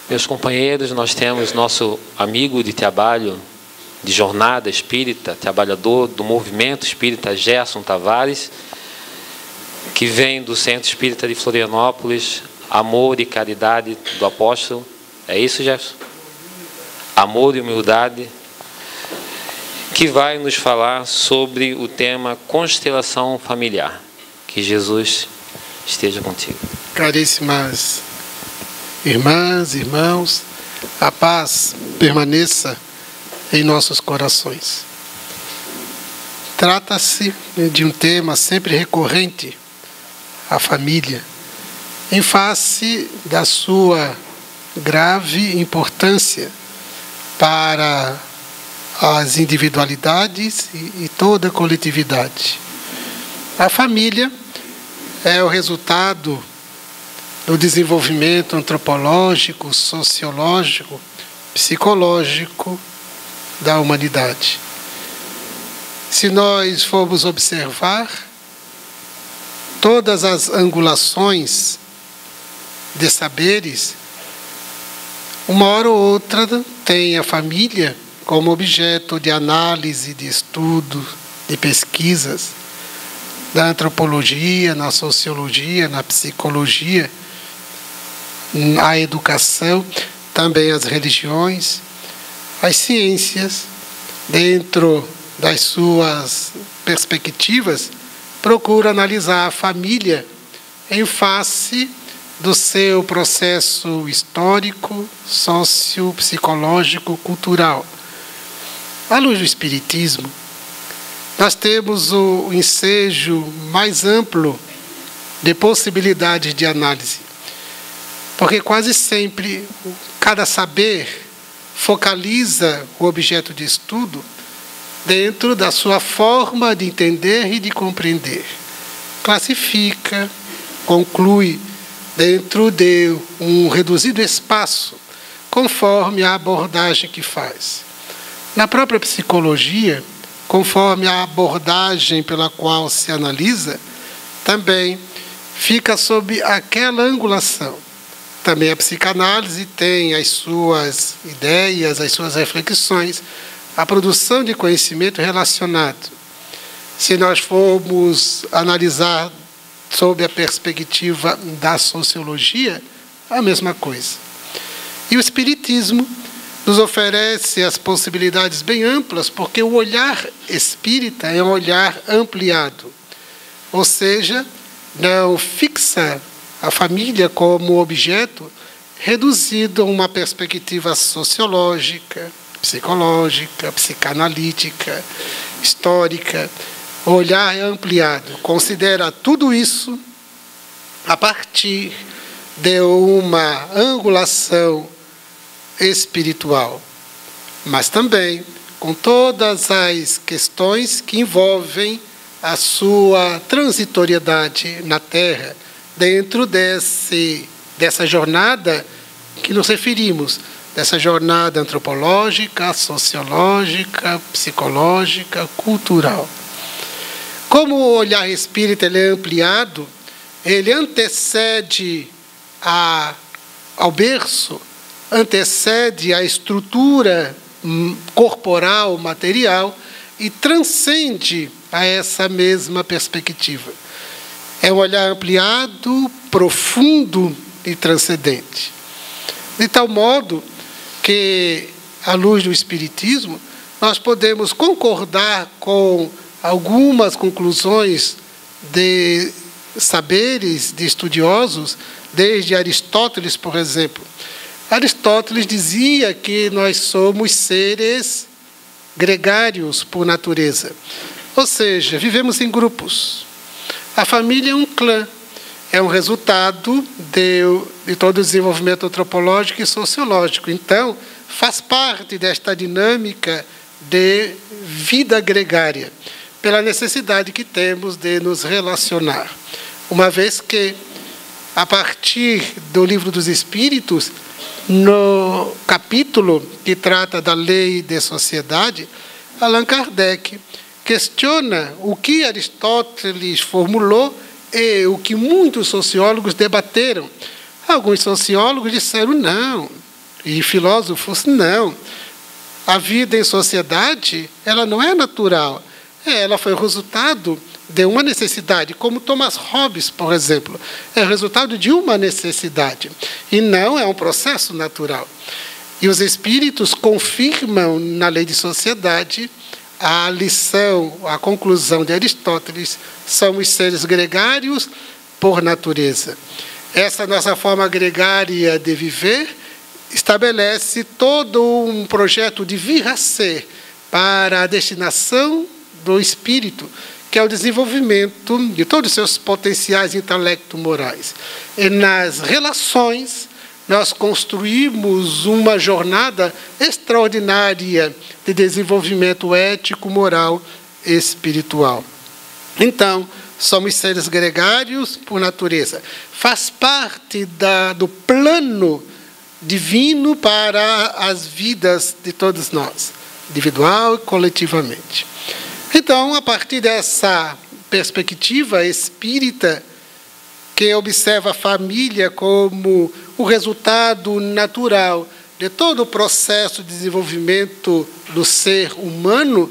Meus companheiros, nós temos nosso amigo de trabalho, de jornada espírita, trabalhador do movimento espírita, Gerson Tavares, que vem do Centro Espírita de Florianópolis, Amor e Caridade do Apóstolo. É isso, Gerson? Amor e Humildade, que vai nos falar sobre o tema constelação familiar. Que Jesus esteja contigo. Caríssimas irmãs, irmãos, a paz permaneça em nossos corações. Trata-se de um tema sempre recorrente, a família, em face da sua grave importância para as individualidades e toda a coletividade. A família é o resultado do desenvolvimento antropológico, sociológico, psicológico da humanidade. Se nós formos observar todas as angulações de saberes, uma hora ou outra tem a família como objeto de análise, de estudo, de pesquisas, da antropologia, na sociologia, na psicologia, a educação, também as religiões, as ciências, dentro das suas perspectivas, procuram analisar a família em face do seu processo histórico, socio-psicológico, cultural. À luz do Espiritismo, nós temos o ensejo mais amplo de possibilidades de análise, porque quase sempre cada saber focaliza o objeto de estudo dentro da sua forma de entender e de compreender. Classifica, conclui dentro de um reduzido espaço, conforme a abordagem que faz. Na própria psicologia, conforme a abordagem pela qual se analisa, também fica sob aquela angulação. Também a psicanálise tem as suas ideias, as suas reflexões, a produção de conhecimento relacionado. Se nós formos analisar sob a perspectiva da sociologia, a mesma coisa. E o Espiritismo nos oferece as possibilidades bem amplas, porque o olhar espírita é um olhar ampliado. Ou seja, não fixa a família como objeto reduzido a uma perspectiva sociológica, psicológica, psicanalítica, histórica. O olhar é ampliado, considera tudo isso a partir de uma angulação espiritual, mas também com todas as questões que envolvem a sua transitoriedade na Terra, dentro dessa jornada que nos referimos, dessa jornada antropológica, sociológica, psicológica, cultural. Como o olhar espírita ele é ampliado, ele antecede ao berço, antecede a estrutura corporal, material, e transcende a essa mesma perspectiva. É um olhar ampliado, profundo e transcendente. De tal modo que, à luz do Espiritismo, nós podemos concordar com algumas conclusões de saberes, de estudiosos, desde Aristóteles, por exemplo. Aristóteles dizia que nós somos seres gregários por natureza. Ou seja, vivemos em grupos. A família é um clã, é um resultado de todo o desenvolvimento antropológico e sociológico. Então, faz parte desta dinâmica de vida gregária, pela necessidade que temos de nos relacionar. Uma vez que, a partir do Livro dos Espíritos, no capítulo que trata da lei de sociedade, Allan Kardec questiona o que Aristóteles formulou e o que muitos sociólogos debateram. Alguns sociólogos disseram, não, e filósofos, não. A vida em sociedade, ela não é natural. Ela foi o resultado de uma necessidade, como Thomas Hobbes, por exemplo. É o resultado de uma necessidade, e não é um processo natural. E os espíritos confirmam na lei de sociedade a lição, a conclusão de Aristóteles: somos seres gregários por natureza. Essa nossa forma gregária de viver estabelece todo um projeto de vir a ser para a destinação do espírito, que é o desenvolvimento de todos os seus potenciais intelecto-morais. E nas relações, nós construímos uma jornada extraordinária de desenvolvimento ético, moral e espiritual. Então, somos seres gregários por natureza. Faz parte do plano divino para as vidas de todos nós, individual e coletivamente. Então, a partir dessa perspectiva espírita, que observa a família como o resultado natural de todo o processo de desenvolvimento do ser humano,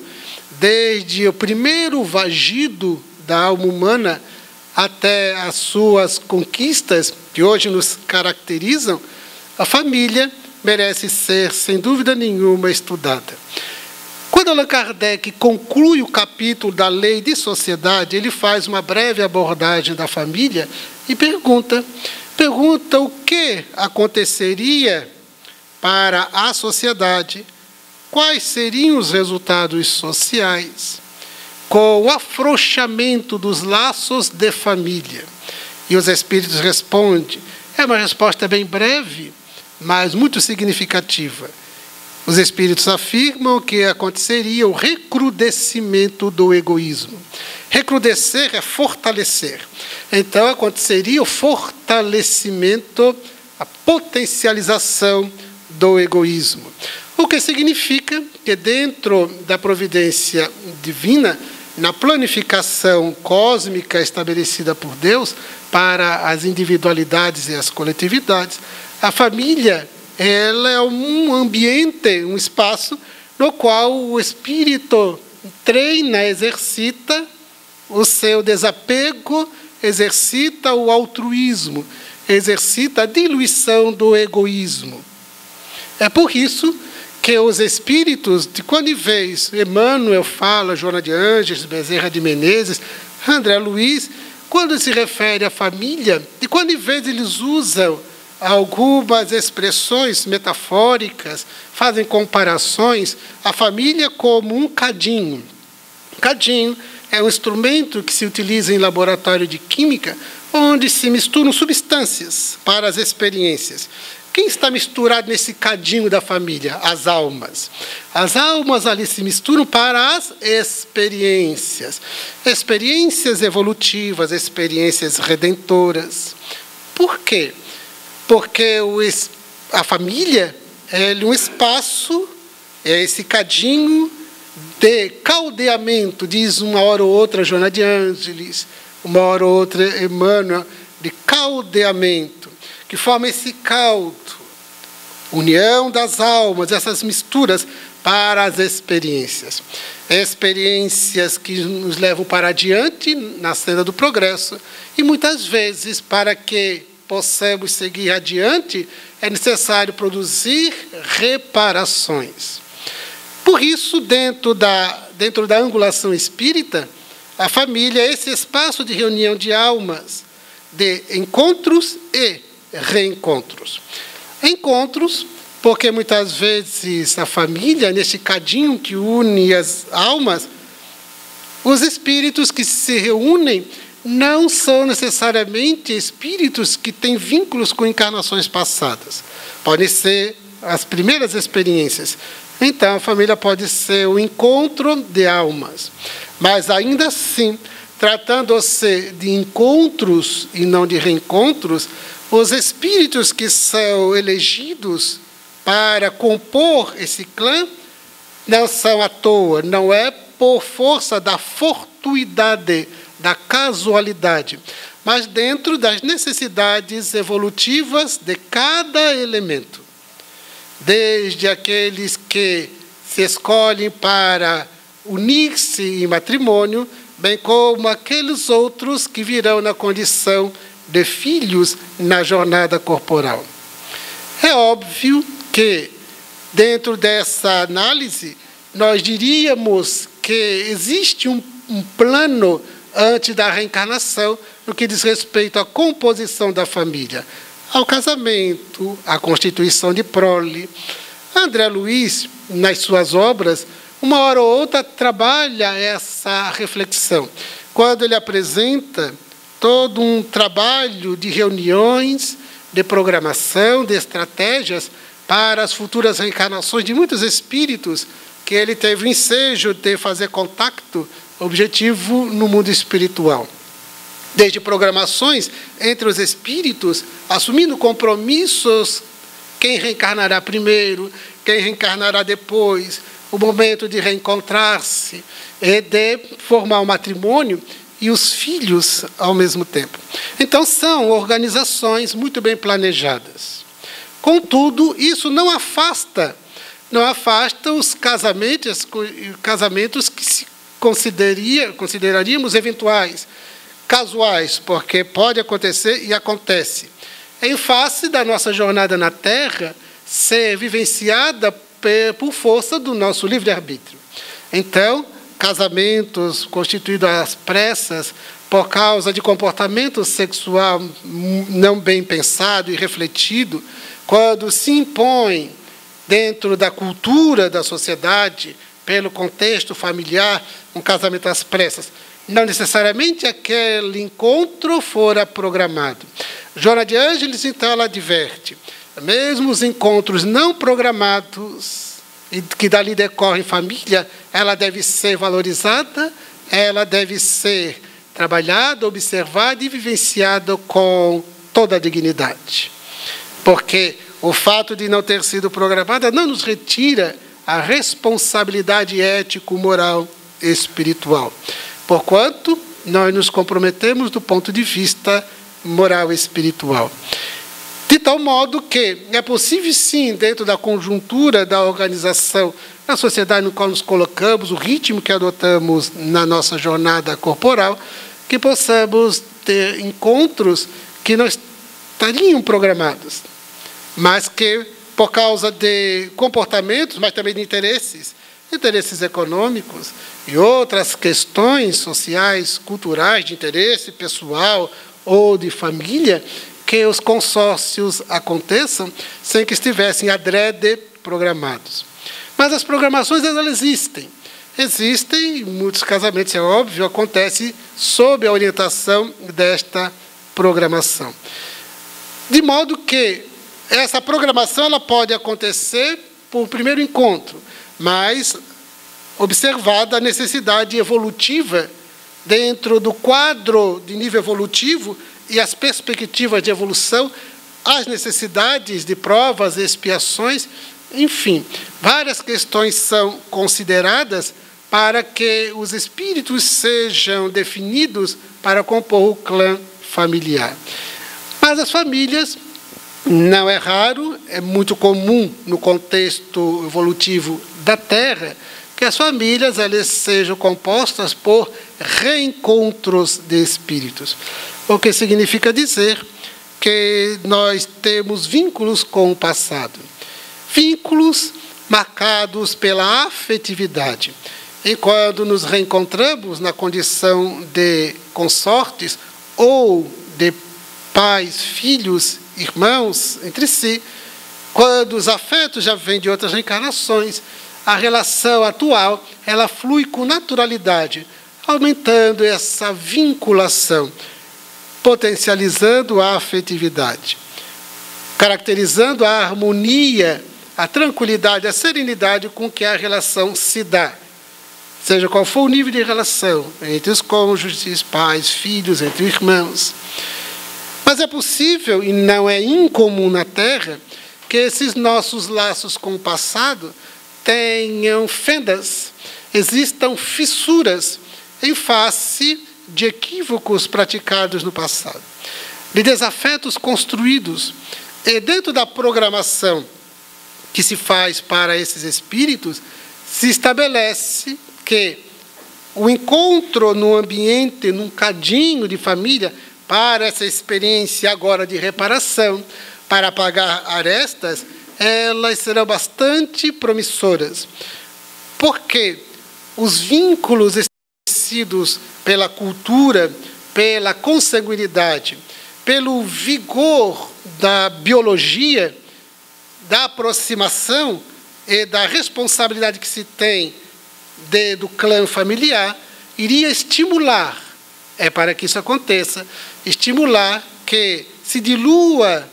desde o primeiro vagido da alma humana até as suas conquistas, que hoje nos caracterizam, a família merece ser, sem dúvida nenhuma, estudada. Quando Allan Kardec conclui o capítulo da lei de sociedade, ele faz uma breve abordagem da família e pergunta o que aconteceria para a sociedade, quais seriam os resultados sociais com o afrouxamento dos laços de família. E os espíritos respondem, é uma resposta bem breve, mas muito significativa. Os espíritos afirmam que aconteceria o recrudescimento do egoísmo. Recrudescer é fortalecer. Então, aconteceria o fortalecimento, a potencialização do egoísmo. O que significa que, dentro da providência divina, na planificação cósmica estabelecida por Deus para as individualidades e as coletividades, a família ela é um ambiente, um espaço no qual o espírito treina, exercita o seu desapego, exercita o altruísmo, exercita a diluição do egoísmo. É por isso que os espíritos, de quando em vez, Emmanuel fala, Joana de Ângeles, Bezerra de Menezes, André Luiz, quando se refere à família, de quando em vez eles usam algumas expressões metafóricas, fazem comparações, a família como um cadinho. Cadinho é um instrumento que se utiliza em laboratório de química, onde se misturam substâncias para as experiências. Quem está misturado nesse cadinho da família? As almas. As almas ali se misturam para as experiências. Experiências evolutivas, experiências redentoras. Por quê? Porque a família é um espaço, é esse cadinho de caldeamento, diz uma hora ou outra Joana de Ângeles, uma hora ou outra Emmanuel, de caldeamento, que forma esse caldo, união das almas, essas misturas para as experiências. Experiências que nos levam para adiante na senda do progresso e muitas vezes para que possamos seguir adiante, é necessário produzir reparações. Por isso, dentro da angulação espírita, a família é esse espaço de reunião de almas, de encontros e reencontros. Encontros, porque muitas vezes a família, nesse cadinho que une as almas, os espíritos que se reúnem não são necessariamente espíritos que têm vínculos com encarnações passadas. Podem ser as primeiras experiências. Então, a família pode ser o encontro de almas. Mas, ainda assim, tratando-se de encontros e não de reencontros, os espíritos que são elegidos para compor esse clã não são à toa, não é por força da fortuidade, da casualidade, mas dentro das necessidades evolutivas de cada elemento. desde aqueles que se escolhem para unir-se em matrimônio, bem como aqueles outros que virão na condição de filhos na jornada corporal. É óbvio que, dentro dessa análise, nós diríamos que existe um plano antes da reencarnação no que diz respeito à composição da família, ao casamento, à constituição de prole. André Luiz, nas suas obras, uma hora ou outra trabalha essa reflexão, quando ele apresenta todo um trabalho de reuniões, de programação, de estratégias para as futuras reencarnações de muitos espíritos que ele teve o ensejo de fazer contato objetivo no mundo espiritual. Desde programações entre os espíritos, assumindo compromissos, quem reencarnará primeiro, quem reencarnará depois, o momento de reencontrar-se, e de formar um matrimônio e os filhos ao mesmo tempo. Então, são organizações muito bem planejadas. Contudo, isso não afasta os casamentos que se consideraríamos eventuais, casuais, porque pode acontecer e acontece. Em face da nossa jornada na Terra ser vivenciada por força do nosso livre-arbítrio. Então, casamentos constituídos às pressas por causa de comportamento sexual não bem pensado e refletido, quando se impõe dentro da cultura da sociedade, pelo contexto familiar, um casamento às pressas, não necessariamente aquele encontro fora programado. Joana de Ângeles, então, ela adverte, mesmo os encontros não programados, e que dali decorrem família, ela deve ser valorizada, ela deve ser trabalhada, observada e vivenciada com toda a dignidade. Porque o fato de não ter sido programada não nos retira a responsabilidade ético-moral espiritual, porquanto nós nos comprometemos do ponto de vista moral e espiritual. De tal modo que é possível, sim, dentro da conjuntura da organização, da sociedade no qual nos colocamos, o ritmo que adotamos na nossa jornada corporal, que possamos ter encontros que não estariam programados, mas que, por causa de comportamentos, mas também de interesses econômicos e outras questões sociais, culturais, de interesse pessoal ou de família, que os consórcios aconteçam sem que estivessem adrede programados. Mas as programações, elas existem. Existem, muitos casamentos, é óbvio, acontece sob a orientação desta programação. De modo que essa programação ela pode acontecer por primeiro encontro, mas observada a necessidade evolutiva dentro do quadro de nível evolutivo e as perspectivas de evolução, as necessidades de provas, expiações, enfim, várias questões são consideradas para que os espíritos sejam definidos para compor o clã familiar. Mas as famílias, não é raro, é muito comum no contexto evolutivo da Terra, que as famílias elas sejam compostas por reencontros de espíritos. O que significa dizer que nós temos vínculos com o passado. Vínculos marcados pela afetividade. E quando nos reencontramos na condição de consortes ou de pais, filhos, irmãos entre si, quando os afetos já vêm de outras reencarnações, a relação atual ela flui com naturalidade, aumentando essa vinculação, potencializando a afetividade, caracterizando a harmonia, a tranquilidade, a serenidade com que a relação se dá, seja qual for o nível de relação entre os cônjuges, pais, filhos, entre irmãos. Mas é possível, e não é incomum na Terra, que esses nossos laços com o passado tenham fendas, existam fissuras em face de equívocos praticados no passado, de desafetos construídos. E dentro da programação que se faz para esses espíritos, se estabelece que o encontro no ambiente, num cadinho de família, para essa experiência agora de reparação, para apagar arestas, elas serão bastante promissoras. Porque os vínculos estabelecidos pela cultura, pela consanguinidade, pelo vigor da biologia, da aproximação e da responsabilidade que se tem do clã familiar, iria estimular, para que isso aconteça, estimular que se dilua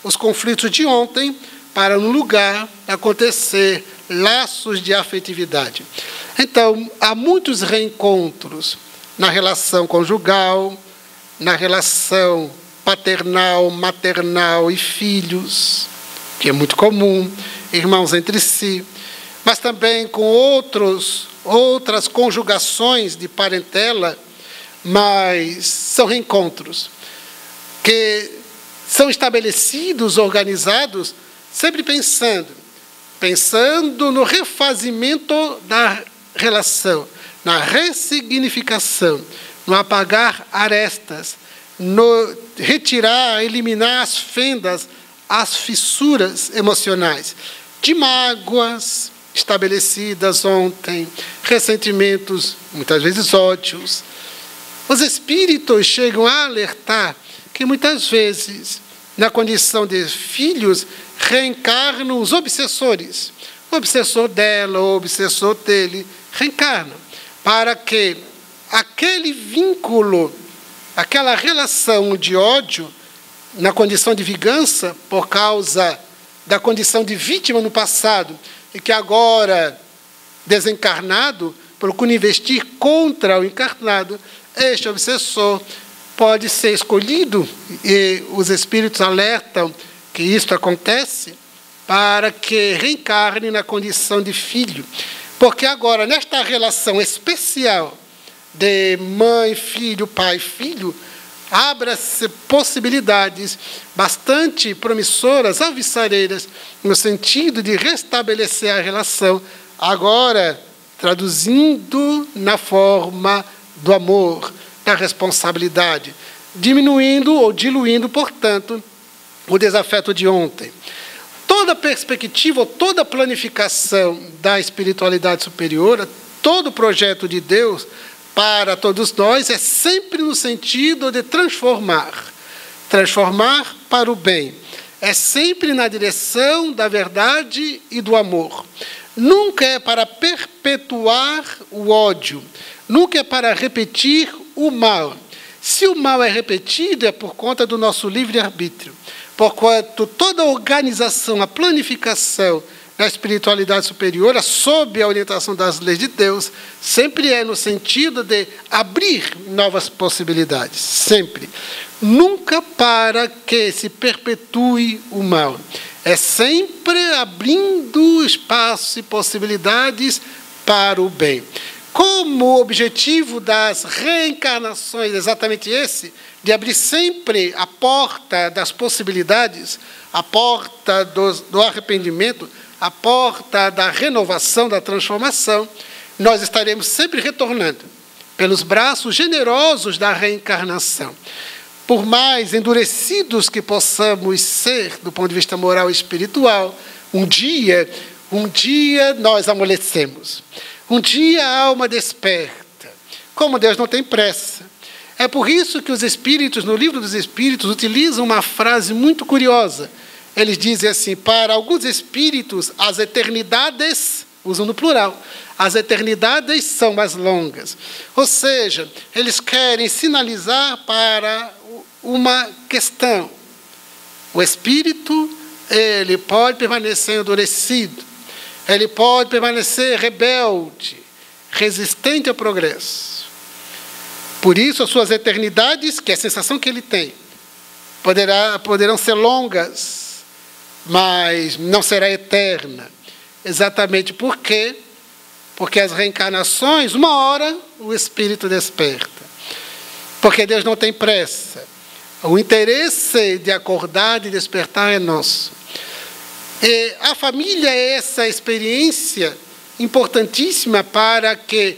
os conflitos de ontem para, no lugar, acontecer laços de afetividade. Então, há muitos reencontros na relação conjugal, na relação paternal, maternal e filhos, que é muito comum, irmãos entre si, mas também com outras conjugações de parentela, mas são reencontros que são estabelecidos, organizados, sempre pensando no refazimento da relação, na ressignificação, no apagar arestas, no retirar, eliminar as fendas, as fissuras emocionais, de mágoas estabelecidas ontem, ressentimentos, muitas vezes ódios. Os espíritos chegam a alertar que muitas vezes, na condição de filhos, reencarnam os obsessores. O obsessor dela, o obsessor dele, reencarnam, para que aquele vínculo, aquela relação de ódio, na condição de vingança, por causa da condição de vítima no passado, e que agora, desencarnado, procura investir contra o encarnado, este obsessor pode ser escolhido, e os espíritos alertam que isto acontece, para que reencarne na condição de filho. Porque agora, nesta relação especial de mãe, filho, pai, filho, abra-se possibilidades bastante promissoras, alvissareiras, no sentido de restabelecer a relação, agora traduzindo na forma do amor, da responsabilidade, diminuindo ou diluindo, portanto, o desafeto de ontem. Toda perspectiva, toda planificação da espiritualidade superior, todo projeto de Deus para todos nós é sempre no sentido de transformar para o bem. É sempre na direção da verdade e do amor. Nunca é para perpetuar o ódio, nunca é para repetir o mal. Se o mal é repetido, é por conta do nosso livre-arbítrio. Porquanto toda a organização, a planificação da espiritualidade superior, sob a orientação das leis de Deus, sempre é no sentido de abrir novas possibilidades, sempre. Nunca para que se perpetue o mal. É sempre abrindo espaço e possibilidades para o bem. Como o objetivo das reencarnações é exatamente esse, de abrir sempre a porta das possibilidades, a porta do arrependimento, a porta da renovação, da transformação, nós estaremos sempre retornando pelos braços generosos da reencarnação. Por mais endurecidos que possamos ser do ponto de vista moral e espiritual, um dia nós amolecemos. Um dia a alma desperta. Como Deus não tem pressa. É por isso que os Espíritos, no Livro dos Espíritos, utilizam uma frase muito curiosa. Eles dizem assim: para alguns espíritos, as eternidades, usam no plural, as eternidades são mais longas. Ou seja, eles querem sinalizar para uma questão. O espírito, ele pode permanecer endurecido, ele pode permanecer rebelde, resistente ao progresso. Por isso, as suas eternidades, que é a sensação que ele tem, poderão ser longas, mas não será eterna. Exatamente por quê? Porque as reencarnações, uma hora, o espírito desperta. Porque Deus não tem pressa. O interesse de acordar, de despertar é nosso. E a família é essa experiência importantíssima para que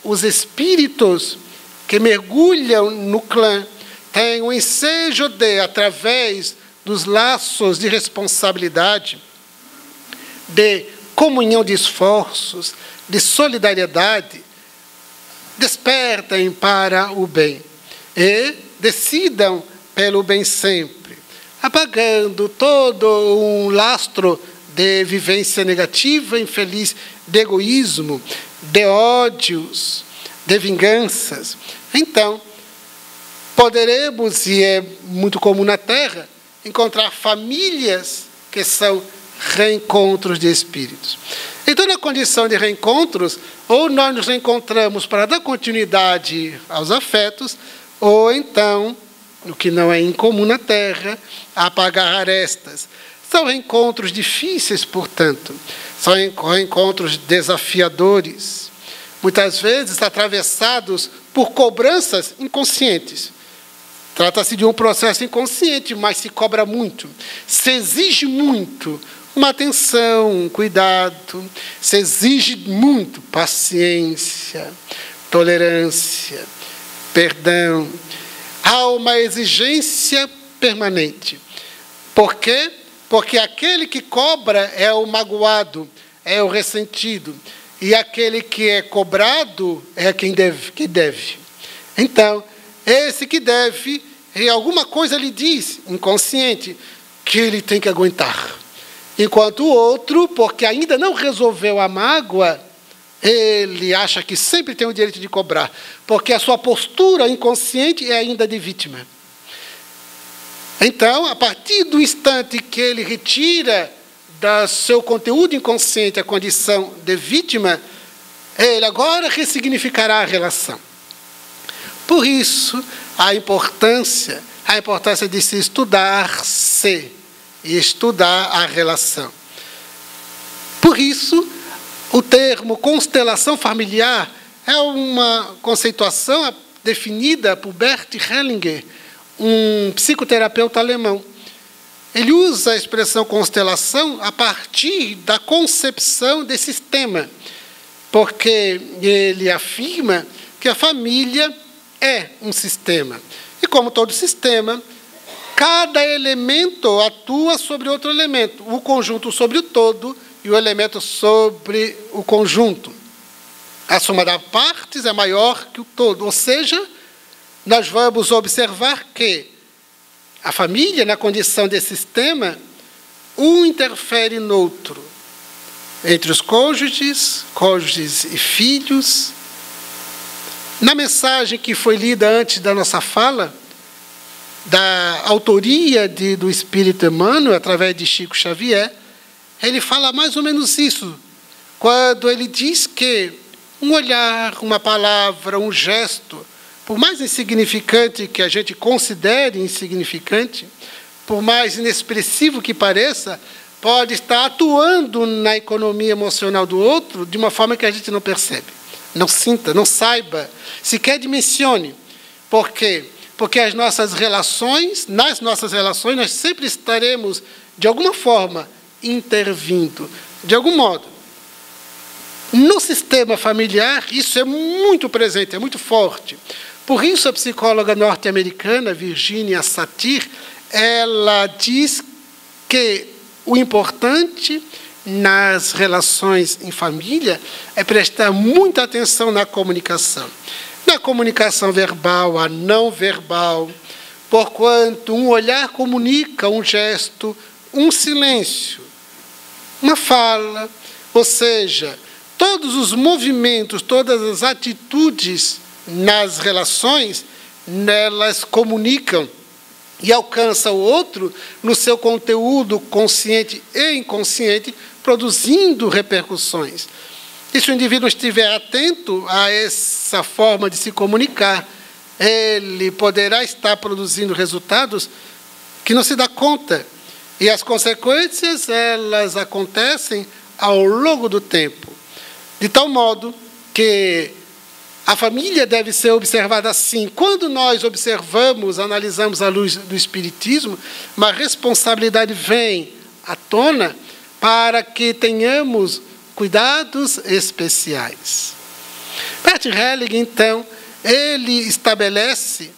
os espíritos que mergulham no clã tenham o ensejo de, através dos laços de responsabilidade, de comunhão de esforços, de solidariedade, despertem para o bem e decidam pelo bem sempre, apagando todo um lastro de vivência negativa, infeliz, de egoísmo, de ódios, de vinganças. Então, poderemos, e é muito comum na Terra, encontrar famílias que são reencontros de espíritos. Então, na condição de reencontros, ou nós nos reencontramos para dar continuidade aos afetos, ou então, o que não é incomum na Terra, apagar arestas. São reencontros difíceis, portanto, são reencontros desafiadores, muitas vezes atravessados por cobranças inconscientes. Trata-se de um processo inconsciente, mas se cobra muito, se exige muito uma atenção, um cuidado, se exige muito paciência, tolerância, perdão. Há uma exigência permanente. Por quê? Porque aquele que cobra é o magoado, é o ressentido. E aquele que é cobrado é quem deve. Então, esse que deve, e alguma coisa lhe diz, inconsciente, que ele tem que aguentar. Enquanto o outro, porque ainda não resolveu a mágoa, ele acha que sempre tem o direito de cobrar, porque a sua postura inconsciente é ainda de vítima. Então, a partir do instante que ele retira do seu conteúdo inconsciente a condição de vítima, ele agora ressignificará a relação. Por isso, a importância de se estudar-se e estudar a relação. Por isso, o termo constelação familiar é uma conceituação definida por Bert Hellinger, um psicoterapeuta alemão. Ele usa a expressão constelação a partir da concepção de sistema, porque ele afirma que a família é um sistema. E como todo sistema, cada elemento atua sobre outro elemento, o conjunto sobre o todo e o elemento sobre o conjunto. A soma das partes é maior que o todo, ou seja, nós vamos observar que a família, na condição de sistema, um interfere no outro, entre os cônjuges e filhos. Na mensagem que foi lida antes da nossa fala, da autoria do Espírito Emmanuel, através de Chico Xavier, ele fala mais ou menos isso, quando ele diz que um olhar, uma palavra, um gesto, por mais insignificante que a gente considere insignificante, por mais inexpressivo que pareça, pode estar atuando na economia emocional do outro de uma forma que a gente não percebe, não sinta, não saiba, sequer dimensione. Por quê? Porque nas nossas relações, nós sempre estaremos, de alguma forma, intervindo, de algum modo. No sistema familiar, isso é muito presente, é muito forte. Por isso, a psicóloga norte-americana, Virginia Satir, ela diz que o importante nas relações em família é prestar muita atenção na comunicação verbal, a não verbal, porquanto um olhar comunica um gesto, um silêncio, uma fala, ou seja, todos os movimentos, todas as atitudes nas relações, elas comunicam e alcançam o outro no seu conteúdo consciente e inconsciente, produzindo repercussões. E se o indivíduo estiver atento a essa forma de se comunicar, ele poderá estar produzindo resultados que não se dá conta. E as consequências, elas acontecem ao longo do tempo. De tal modo que a família deve ser observada assim. Quando nós observamos, analisamos à luz do Espiritismo, uma responsabilidade vem à tona para que tenhamos cuidados especiais. Bert Hellinger, então, ele estabelece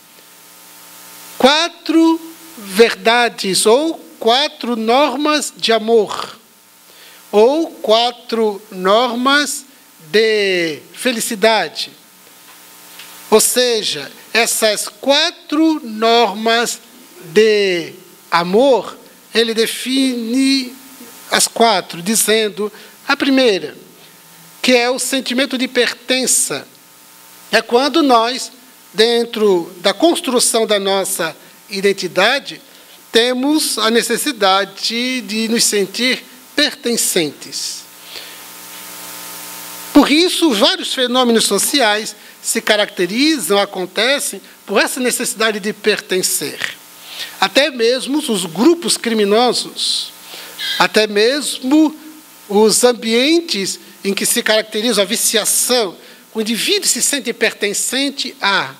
4 verdades ou 4 normas de amor, ou 4 normas de felicidade. Ou seja, essas 4 normas de amor, ele define as 4, dizendo: a primeira, que é o sentimento de pertença. É quando nós, dentro da construção da nossa identidade, temos a necessidade de nos sentir pertencentes. Por isso, vários fenômenos sociais se caracterizam, acontecem por essa necessidade de pertencer. Até mesmo os grupos criminosos, até mesmo os ambientes em que se caracteriza a viciação, o indivíduo se sente pertencente a.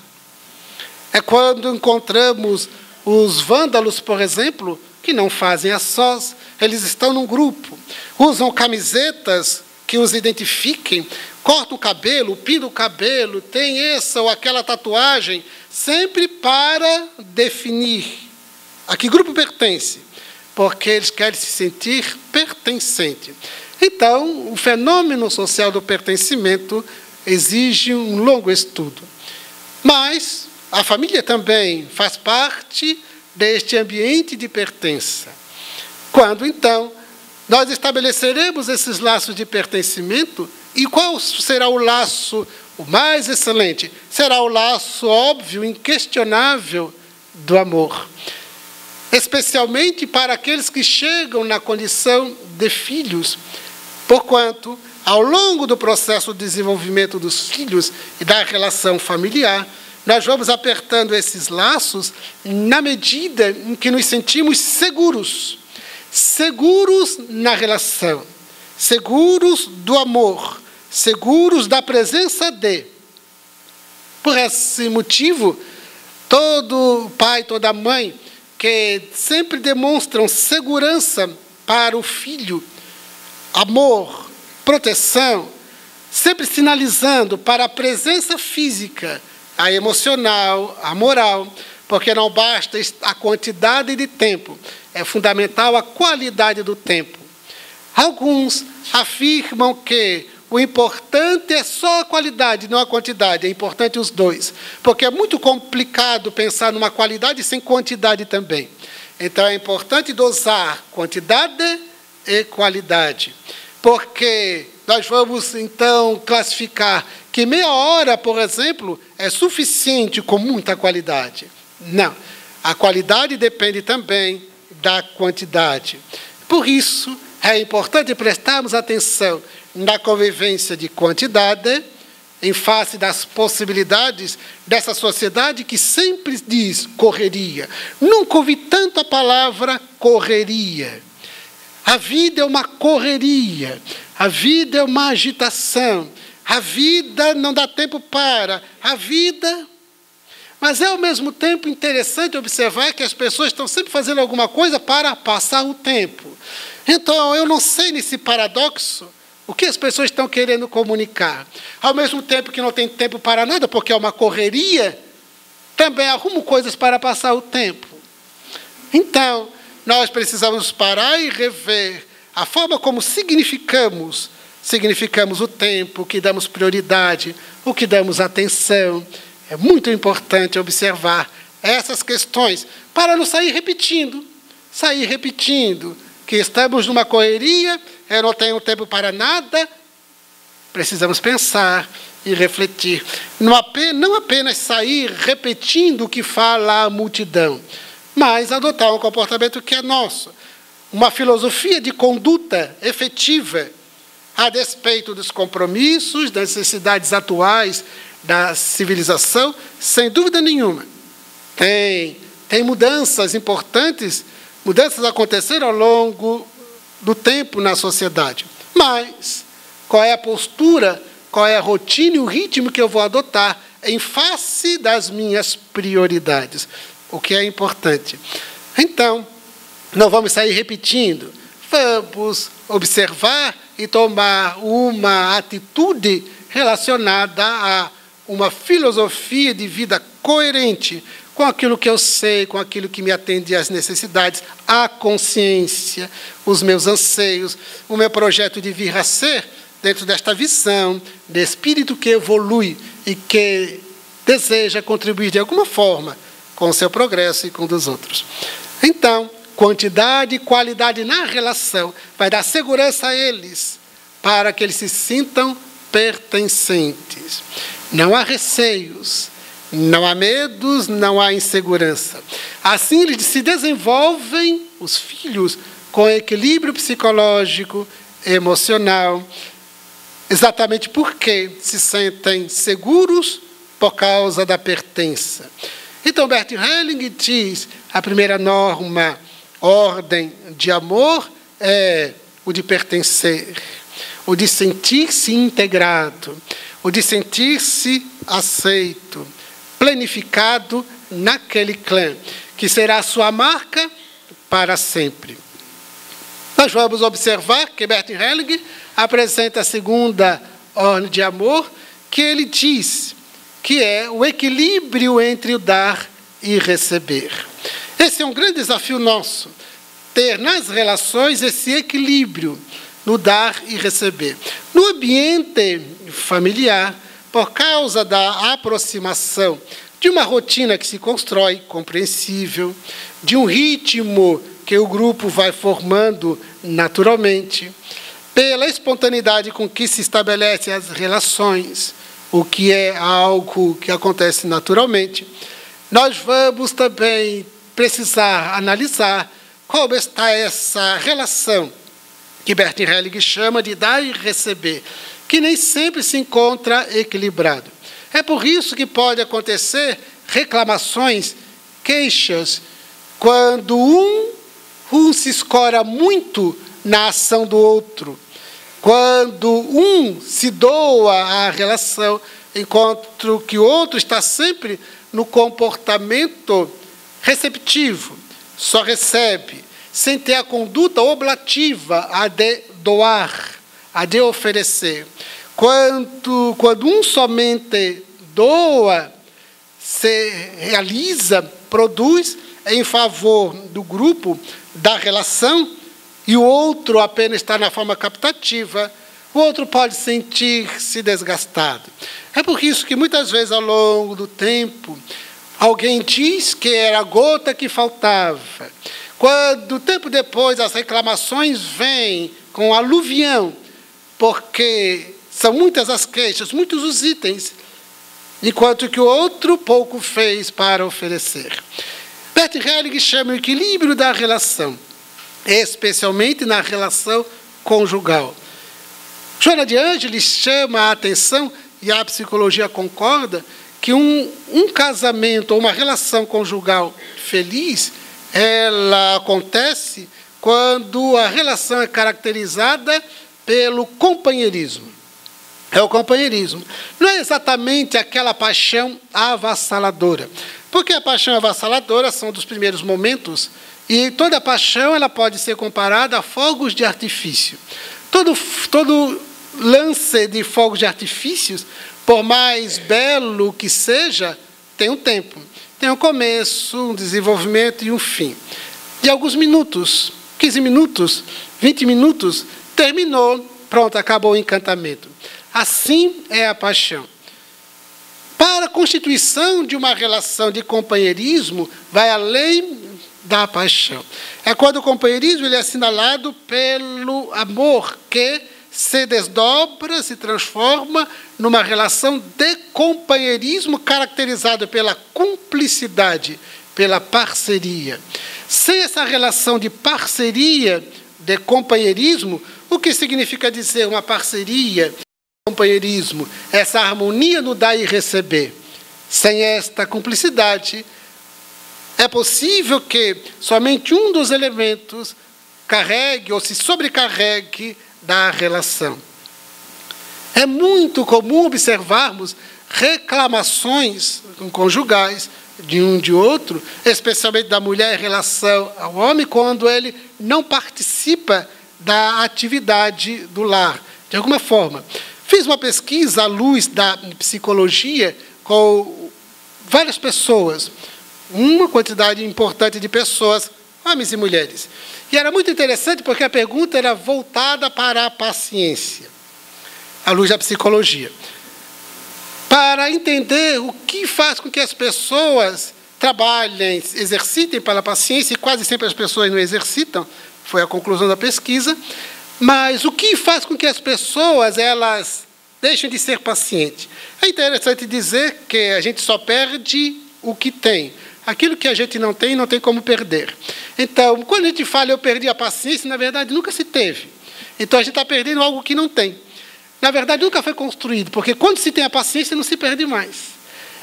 É quando encontramos os vândalos, por exemplo, que não fazem a sós, eles estão num grupo, usam camisetas que os identifiquem, cortam o cabelo, pintam o cabelo, tem essa ou aquela tatuagem, sempre para definir a que grupo pertence, porque eles querem se sentir pertencente. Então, o fenômeno social do pertencimento exige um longo estudo. Mas a família também faz parte deste ambiente de pertença. Quando, então, nós estabeleceremos esses laços de pertencimento, e qual será o laço o mais excelente? Será o laço óbvio, inquestionável do amor. Especialmente para aqueles que chegam na condição de filhos, porquanto, ao longo do processo de desenvolvimento dos filhos e da relação familiar, nós vamos apertando esses laços na medida em que nos sentimos seguros. Seguros na relação, seguros do amor, seguros da presença de. Por esse motivo, todo pai, toda mãe que sempre demonstram segurança para o filho, amor, proteção, sempre sinalizando para a presença física, a emocional, a moral, porque não basta a quantidade de tempo, é fundamental a qualidade do tempo. Alguns afirmam que o importante é só a qualidade, não a quantidade, é importante os dois, porque é muito complicado pensar numa qualidade sem quantidade também. Então é importante dosar quantidade e qualidade, porque nós vamos então classificar que meia hora, por exemplo, é suficiente com muita qualidade. Não, a qualidade depende também da quantidade. Por isso, é importante prestarmos atenção na convivência de quantidade, em face das possibilidades dessa sociedade que sempre diz correria. Nunca ouvi tanto a palavra correria. A vida é uma correria, a vida é uma agitação, a vida não dá tempo para, a vida... Mas é, ao mesmo tempo, interessante observar que as pessoas estão sempre fazendo alguma coisa para passar o tempo. Então, eu não sei, nesse paradoxo, o que as pessoas estão querendo comunicar. Ao mesmo tempo que não tem tempo para nada, porque é uma correria, também arrumam coisas para passar o tempo. Então, nós precisamos parar e rever a forma como significamos o tempo, o que damos prioridade, o que damos atenção. É muito importante observar essas questões para não sair repetindo, que estamos numa correria, eu não tenho tempo para nada. Precisamos pensar e refletir. Não apenas sair repetindo o que fala a multidão, mas adotar um comportamento que é nosso. Uma filosofia de conduta efetiva, a despeito dos compromissos, das necessidades atuais da civilização, sem dúvida nenhuma. Tem mudanças importantes, mudanças aconteceram ao longo do tempo na sociedade. Mas qual é a postura, qual é a rotina e o ritmo que eu vou adotar em face das minhas prioridades? O que é importante. Então, não vamos sair repetindo. vamos observar e tomar uma atitude relacionada a uma filosofia de vida coerente com aquilo que eu sei, com aquilo que me atende às necessidades, a consciência, os meus anseios, o meu projeto de vir a ser, dentro desta visão de espírito que evolui e que deseja contribuir de alguma forma com o seu progresso e com o dos outros. Então, quantidade e qualidade na relação vai dar segurança a eles, para que eles se sintam pertencentes. Não há receios, não há medos, não há insegurança. Assim, eles se desenvolvem, os filhos, com equilíbrio psicológico, emocional, exatamente porque se sentem seguros por causa da pertença. Então, Bert Helling diz, a primeira norma, ordem de amor, é o de pertencer, o de sentir-se integrado, o de sentir-se aceito, planificado naquele clã, que será a sua marca para sempre. Nós vamos observar que Bert Helling apresenta a segunda ordem de amor, que ele diz que é o equilíbrio entre o dar e receber. Esse é um grande desafio nosso, ter nas relações esse equilíbrio no dar e receber. No ambiente familiar, por causa da aproximação de uma rotina que se constrói, compreensível, de um ritmo que o grupo vai formando naturalmente, pela espontaneidade com que se estabelecem as relações, o que é algo que acontece naturalmente, nós vamos também precisar analisar como está essa relação que Bert Helling chama de dar e receber, que nem sempre se encontra equilibrado. É por isso que pode acontecer reclamações, queixas, quando um se escora muito na ação do outro, quando um se doa à relação, enquanto que o outro está sempre no comportamento receptivo, só recebe, sem ter a conduta oblativa, a de doar, a de oferecer. Quando um somente doa, se realiza, produz em favor do grupo, da relação, e o outro apenas está na forma captativa, o outro pode sentir-se desgastado. É por isso que muitas vezes ao longo do tempo, alguém diz que era a gota que faltava. Quando, tempo depois, as reclamações vêm com aluvião, porque são muitas as queixas, muitos os itens, enquanto que o outro pouco fez para oferecer. Bert Helling chama o equilíbrio da relação, especialmente na relação conjugal. Joana de Ângeles chama a atenção, e a psicologia concorda, que um casamento ou uma relação conjugal feliz, ela acontece quando a relação é caracterizada pelo companheirismo. É o companheirismo. Não é exatamente aquela paixão avassaladora, porque a paixão avassaladora são dos primeiros momentos, e toda paixão ela pode ser comparada a fogos de artifício. Todo lance de fogos de artifícios, por mais belo que seja, tem um tempo. Tem um começo, um desenvolvimento e um fim. De alguns minutos, 15 minutos, 20 minutos, terminou, pronto, acabou o encantamento. Assim é a paixão. Para a constituição de uma relação de companheirismo, vai além da paixão. É quando o companheirismo ele é assinalado pelo amor que se desdobra, se transforma numa relação de companheirismo caracterizado pela cumplicidade, pela parceria. Sem essa relação de parceria, de companheirismo, o que significa dizer uma parceria, companheirismo, essa harmonia no dar e receber. Sem esta cumplicidade, é possível que somente um dos elementos carregue ou se sobrecarregue da relação. É muito comum observarmos reclamações conjugais de um de outro, especialmente da mulher em relação ao homem, quando ele não participa da atividade do lar, de alguma forma. Fiz uma pesquisa à luz da psicologia com várias pessoas, uma quantidade importante de pessoas, homens e mulheres. E era muito interessante porque a pergunta era voltada para a paciência, à luz da psicologia. Para entender o que faz com que as pessoas trabalhem, exercitem pela paciência, e quase sempre as pessoas não exercitam, foi a conclusão da pesquisa, mas o que faz com que as pessoas elas deixem de ser pacientes? É interessante dizer que a gente só perde o que tem. Aquilo que a gente não tem como perder. Então, quando a gente fala eu perdi a paciência, na verdade nunca se teve. Então a gente está perdendo algo que não tem. Na verdade nunca foi construído, porque quando se tem a paciência não se perde mais.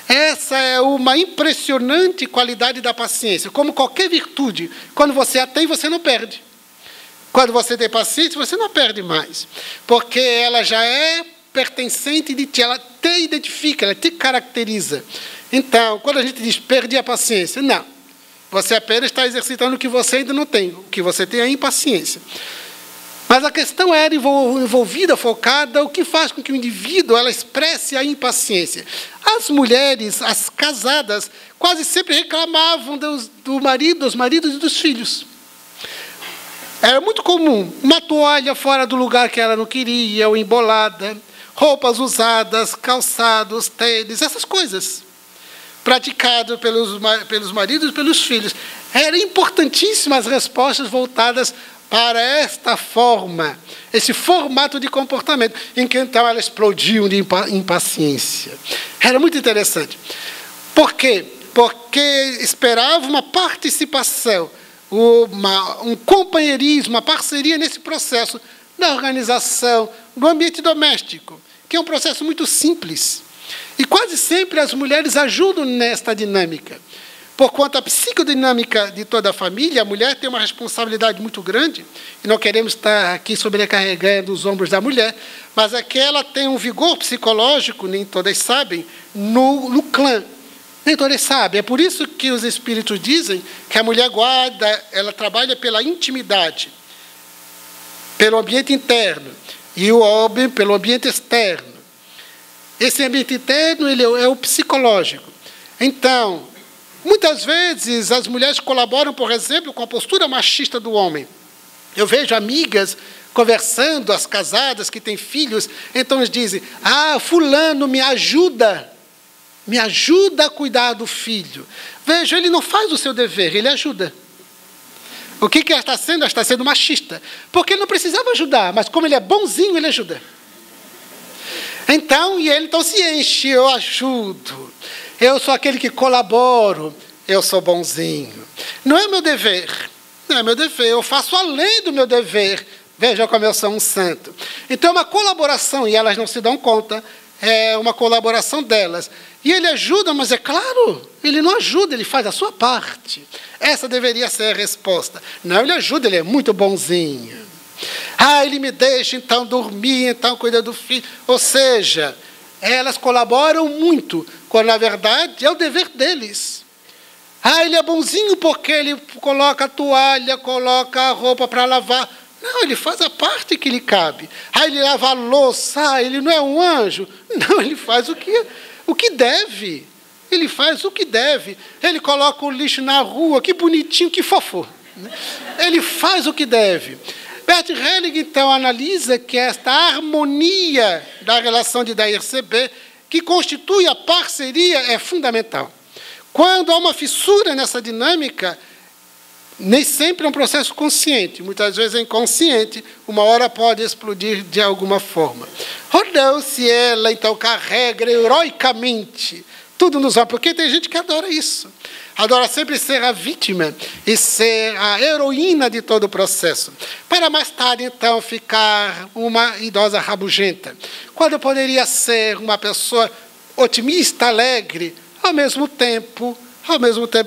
Essa é uma impressionante qualidade da paciência. Como qualquer virtude, quando você a tem, você não perde. Quando você tem paciência, você não perde mais. Porque ela já é pertencente de ti, ela te identifica, ela te caracteriza. Então, quando a gente diz perdi a paciência, não. Você apenas está exercitando o que você ainda não tem. O que você tem é impaciência. Mas a questão era envolvida, focada, o que faz com que o indivíduo ela expresse a impaciência. As mulheres, as casadas, quase sempre reclamavam do marido, dos maridos e dos filhos. Era muito comum uma toalha fora do lugar que ela não queria, ou embolada, roupas usadas, calçados, tênis, essas coisas. Praticado pelos maridos e pelos filhos. Eram importantíssimas respostas voltadas para esta forma, esse formato de comportamento, em que então elas explodiam de impaciência. Era muito interessante. Por quê? Porque esperava uma participação, um companheirismo, uma parceria nesse processo da organização do ambiente doméstico, que é um processo muito simples. E quase sempre as mulheres ajudam nesta dinâmica. Por conta da psicodinâmica de toda a família, a mulher tem uma responsabilidade muito grande, e não queremos estar aqui sobrecarregando os ombros da mulher, mas é que ela tem um vigor psicológico, nem todas sabem, no clã. Nem todas sabem. É por isso que os espíritos dizem que a mulher guarda, ela trabalha pela intimidade, pelo ambiente interno, e o homem pelo ambiente externo. Esse ambiente interno ele é o psicológico. Então, muitas vezes as mulheres colaboram, por exemplo, com a postura machista do homem. Eu vejo amigas conversando, as casadas que têm filhos, então eles dizem, fulano me ajuda a cuidar do filho. Veja, ele não faz o seu dever, ele ajuda. O que ela está sendo? Ela está sendo machista. Porque ele não precisava ajudar, mas como ele é bonzinho, ele ajuda. Então, e ele então se enche, eu ajudo. Eu sou aquele que colaboro, eu sou bonzinho. Não é meu dever, não é meu dever, eu faço além do meu dever. Veja como eu sou um santo. Então é uma colaboração, e elas não se dão conta, é uma colaboração delas. E ele ajuda, mas é claro, ele não ajuda, ele faz a sua parte. Essa deveria ser a resposta. Não, ele ajuda, ele é muito bonzinho. Ele me deixa então dormir, então cuida do filho. Ou seja, elas colaboram muito, quando na verdade é o dever deles. Ele é bonzinho porque ele coloca a toalha, coloca a roupa para lavar. Não, ele faz a parte que lhe cabe. Ele lava a louça, ele não é um anjo. Não, ele faz o que deve. Ele faz o que deve. Ele coloca o lixo na rua, que bonitinho, que fofo. Ele faz o que deve. Bert Helling, então, analisa que esta harmonia da relação de dar e receber, que constitui a parceria, é fundamental. Quando há uma fissura nessa dinâmica, nem sempre é um processo consciente, muitas vezes é inconsciente, uma hora pode explodir de alguma forma. Ou se ela, então, carrega heroicamente tudo nos olhos, porque tem gente que adora isso. Adora sempre ser a vítima e ser a heroína de todo o processo. Para mais tarde, então, ficar uma idosa rabugenta. Quando poderia ser uma pessoa otimista, alegre, ao mesmo tempo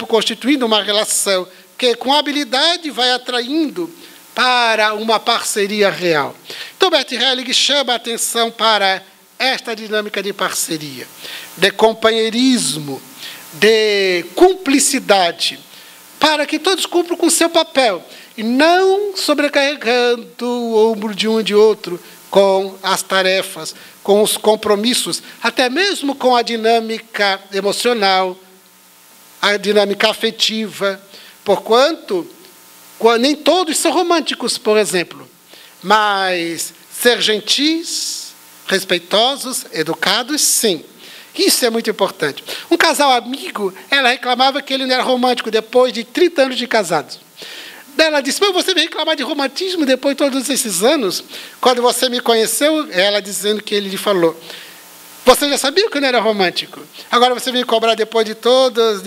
constituindo uma relação que, com habilidade, vai atraindo para uma parceria real. Então, Bert Helling chama a atenção para esta dinâmica de parceria, de companheirismo, de cumplicidade, para que todos cumpram com seu papel. e não sobrecarregando o ombro de um e de outro com as tarefas, com os compromissos, até mesmo com a dinâmica emocional, a dinâmica afetiva, porquanto nem todos são românticos, por exemplo, mas ser gentis, respeitosos, educados, sim. Isso é muito importante. Um casal amigo, ela reclamava que ele não era romântico depois de 30 anos de casados. Ela disse, mas você vem reclamar de romantismo depois de todos esses anos? Quando você me conheceu, ela dizendo que ele lhe falou, você já sabia que eu não era romântico. Agora você vem cobrar depois de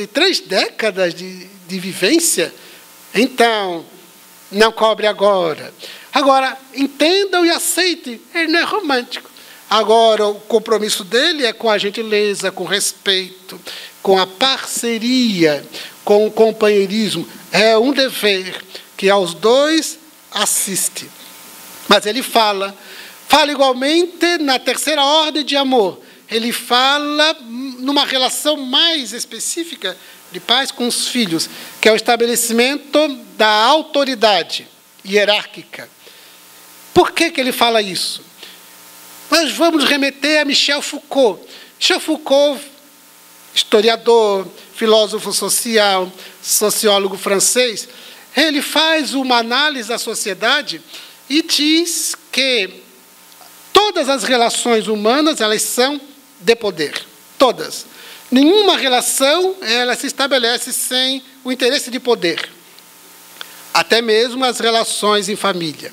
3 décadas de vivência? Então, não cobre agora. Agora, entendam e aceitem, ele não é romântico. Agora, o compromisso dele é com a gentileza, com respeito, com a parceria, com o companheirismo. É um dever que aos dois assiste. Mas ele fala igualmente na terceira ordem de amor. Ele fala numa relação mais específica de pais com os filhos, que é o estabelecimento da autoridade hierárquica. Por que ele fala isso? Nós vamos remeter a Michel Foucault. Michel Foucault, historiador, filósofo social, sociólogo francês, ele faz uma análise da sociedade e diz que todas as relações humanas, elas são de poder. Todas. Nenhuma relação ela se estabelece sem o interesse de poder. Até mesmo as relações em família.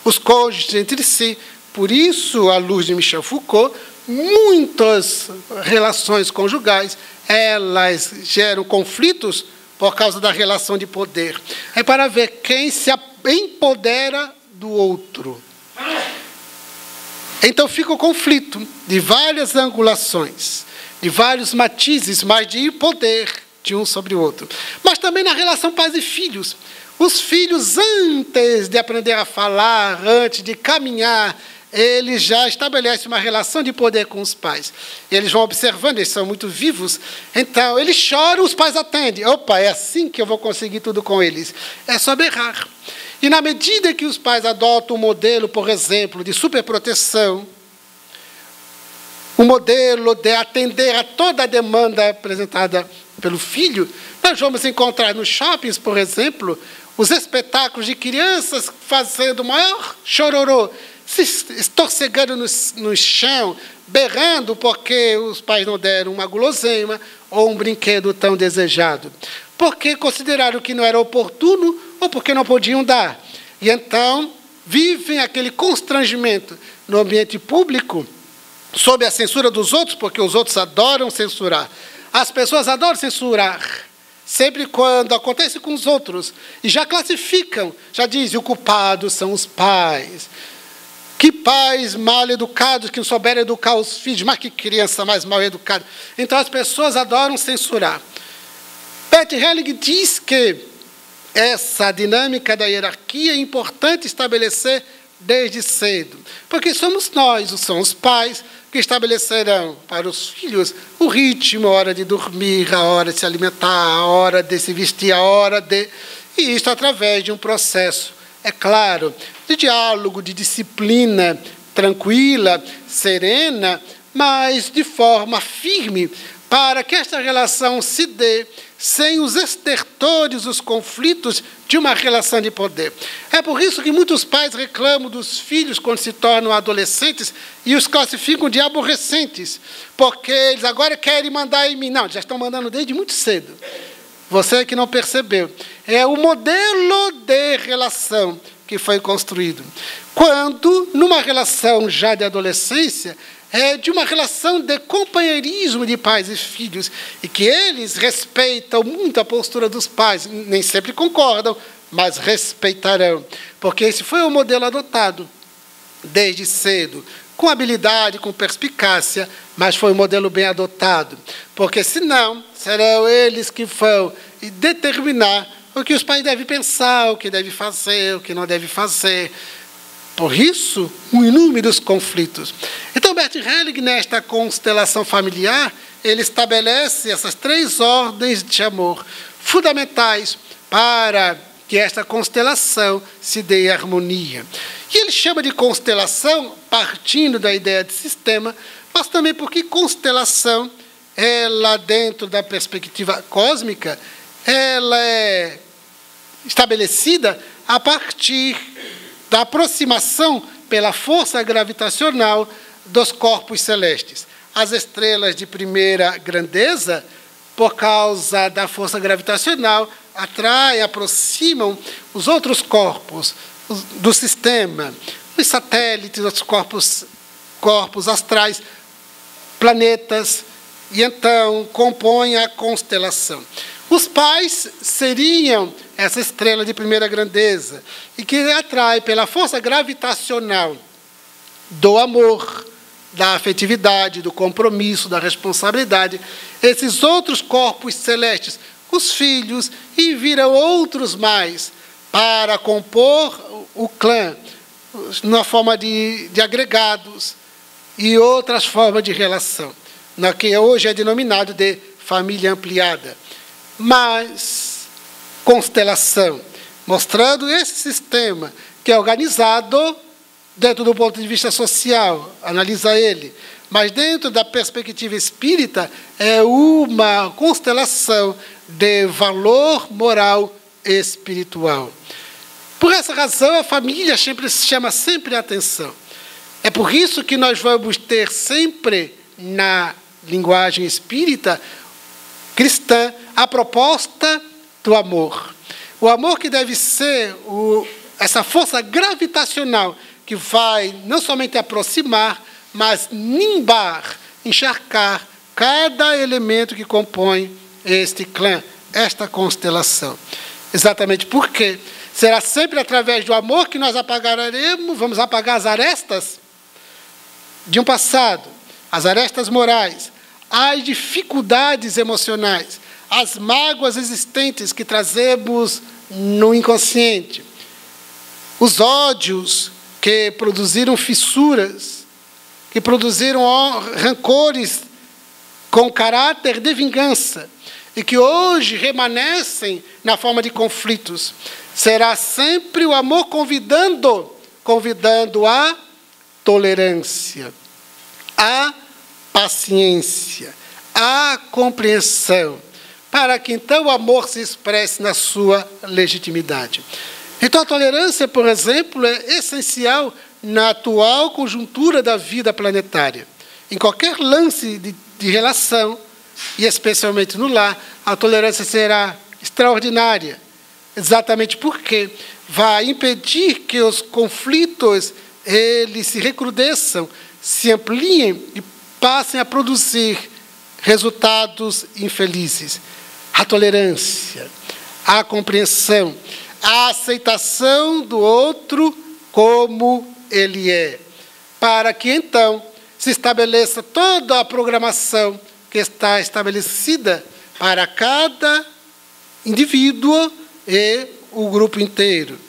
Os cônjuges entre si. Por isso, à luz de Michel Foucault, muitas relações conjugais, elas geram conflitos por causa da relação de poder. É para ver quem se empodera do outro. Então fica o conflito de várias angulações, de vários matizes, mas de poder de um sobre o outro. Mas também na relação pais e filhos. Os filhos, antes de aprender a falar, antes de caminhar, eles já estabelecem uma relação de poder com os pais. Eles vão observando, eles são muito vivos. Então, eles choram, os pais atendem. Opa, é assim que eu vou conseguir tudo com eles. É só berrar. E na medida que os pais adotam um modelo, por exemplo, de superproteção, um modelo de atender a toda a demanda apresentada pelo filho, nós vamos encontrar nos shoppings, por exemplo, os espetáculos de crianças fazendo o maior chororô, se estorcegando no chão, berrando porque os pais não deram uma guloseima ou um brinquedo tão desejado. Porque consideraram que não era oportuno ou porque não podiam dar. E então vivem aquele constrangimento no ambiente público, sob a censura dos outros, porque os outros adoram censurar. As pessoas adoram censurar, sempre quando acontece com os outros. E já classificam, já dizem, o culpado são os pais. Que pais mal educados, que não souberam educar os filhos, mas que criança mais mal educada. Então as pessoas adoram censurar. Bert Helling diz que essa dinâmica da hierarquia é importante estabelecer desde cedo. Porque somos nós, são os pais, que estabelecerão para os filhos o ritmo, a hora de dormir, a hora de se alimentar, a hora de se vestir, a hora de... E isto através de um processo, é claro, de diálogo, de disciplina tranquila, serena, mas de forma firme, para que esta relação se dê sem os estertores, os conflitos de uma relação de poder. É por isso que muitos pais reclamam dos filhos quando se tornam adolescentes e os classificam de aborrecentes, porque eles agora querem mandar em mim. Não, já estão mandando desde muito cedo. Você que não percebeu. É o modelo de relação que foi construído. Quando, numa relação já de adolescência, é de uma relação de companheirismo de pais e filhos, e que eles respeitam muito a postura dos pais, nem sempre concordam, mas respeitarão, porque esse foi o modelo adotado desde cedo, com habilidade, com perspicácia, mas foi um modelo bem adotado, porque senão serão eles que vão determinar o que os pais devem pensar, o que devem fazer, o que não devem fazer. Por isso, inúmeros conflitos. Então, Bert Helling, nesta constelação familiar, ele estabelece essas 3 ordens de amor fundamentais para que esta constelação se dê em harmonia. E ele chama de constelação, partindo da ideia de sistema, mas também porque constelação, ela dentro da perspectiva cósmica, ela é estabelecida a partir da aproximação pela força gravitacional dos corpos celestes. As estrelas de primeira grandeza, por causa da força gravitacional, atraem, aproximam os outros corpos do sistema, os satélites, os corpos astrais, planetas, e então compõem a constelação. Os pais seriam essa estrela de primeira grandeza, e que atrai pela força gravitacional do amor, da afetividade, do compromisso, da responsabilidade, esses outros corpos celestes, os filhos, e viram outros mais, para compor o clã, na forma de agregados, e outras formas de relação, na que hoje é denominado de família ampliada. Mas constelação, mostrando esse sistema que é organizado dentro do ponto de vista social, analisa ele, mas dentro da perspectiva espírita é uma constelação de valor moral espiritual. Por essa razão, a família chama sempre a atenção. É por isso que nós vamos ter sempre, na linguagem espírita cristã, a proposta do amor. O amor que deve ser essa força gravitacional que vai não somente aproximar, mas nimbar, encharcar cada elemento que compõe este clã, esta constelação. Exatamente porque será sempre através do amor que nós vamos apagar as arestas de um passado, as arestas morais, as dificuldades emocionais, as mágoas existentes que trazemos no inconsciente, os ódios que produziram fissuras, que produziram rancores com caráter de vingança e que hoje remanescem na forma de conflitos. Será sempre o amor convidando a tolerância, a paciência, a compreensão, para que então o amor se expresse na sua legitimidade. Então a tolerância, por exemplo, é essencial na atual conjuntura da vida planetária. Em qualquer lance de relação, e especialmente no lar, a tolerância será extraordinária, exatamente porque vai impedir que os conflitos eles se recrudesçam, se ampliem e passem a produzir resultados infelizes. A tolerância, a compreensão, a aceitação do outro como ele é, para que então se estabeleça toda a programação que está estabelecida para cada indivíduo e o grupo inteiro,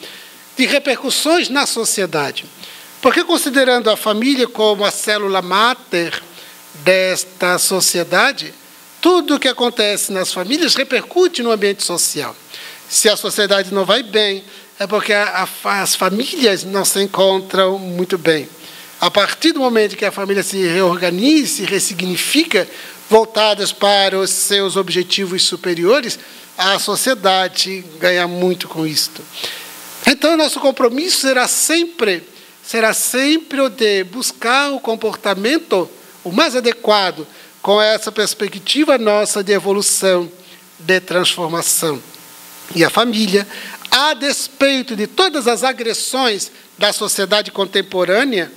de repercussões na sociedade. Porque considerando a família como a célula máter desta sociedade, tudo o que acontece nas famílias repercute no ambiente social. Se a sociedade não vai bem, é porque as famílias não se encontram muito bem. A partir do momento que a família se reorganiza, se ressignifica, voltadas para os seus objetivos superiores, a sociedade ganha muito com isto. Então, nosso compromisso será sempre o de buscar o comportamento o mais adequado com essa perspectiva nossa de evolução, de transformação. E a família, a despeito de todas as agressões da sociedade contemporânea,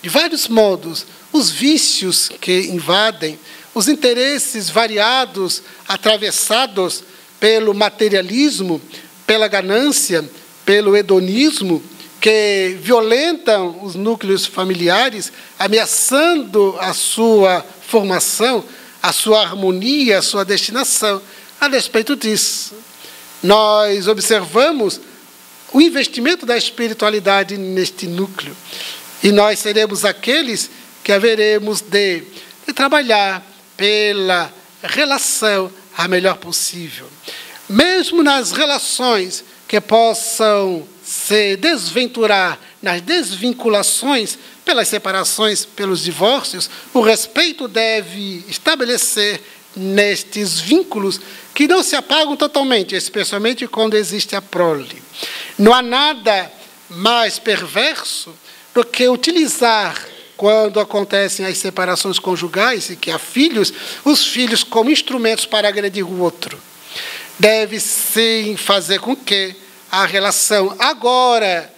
de vários modos, os vícios que invadem, os interesses variados, atravessados pelo materialismo, pela ganância, pelo hedonismo, que violentam os núcleos familiares, ameaçando a sua formação, a sua harmonia, a sua destinação. A despeito disso, nós observamos o investimento da espiritualidade neste núcleo. E nós seremos aqueles que haveremos de trabalhar pela relação a melhor possível. Mesmo nas relações que possam se desventurar nas desvinculações, pelas separações, pelos divórcios, o respeito deve estabelecer nestes vínculos que não se apagam totalmente, especialmente quando existe a prole. Não há nada mais perverso do que utilizar, quando acontecem as separações conjugais e que há filhos, os filhos como instrumentos para agredir o outro. Deve sim fazer com que a relação agora,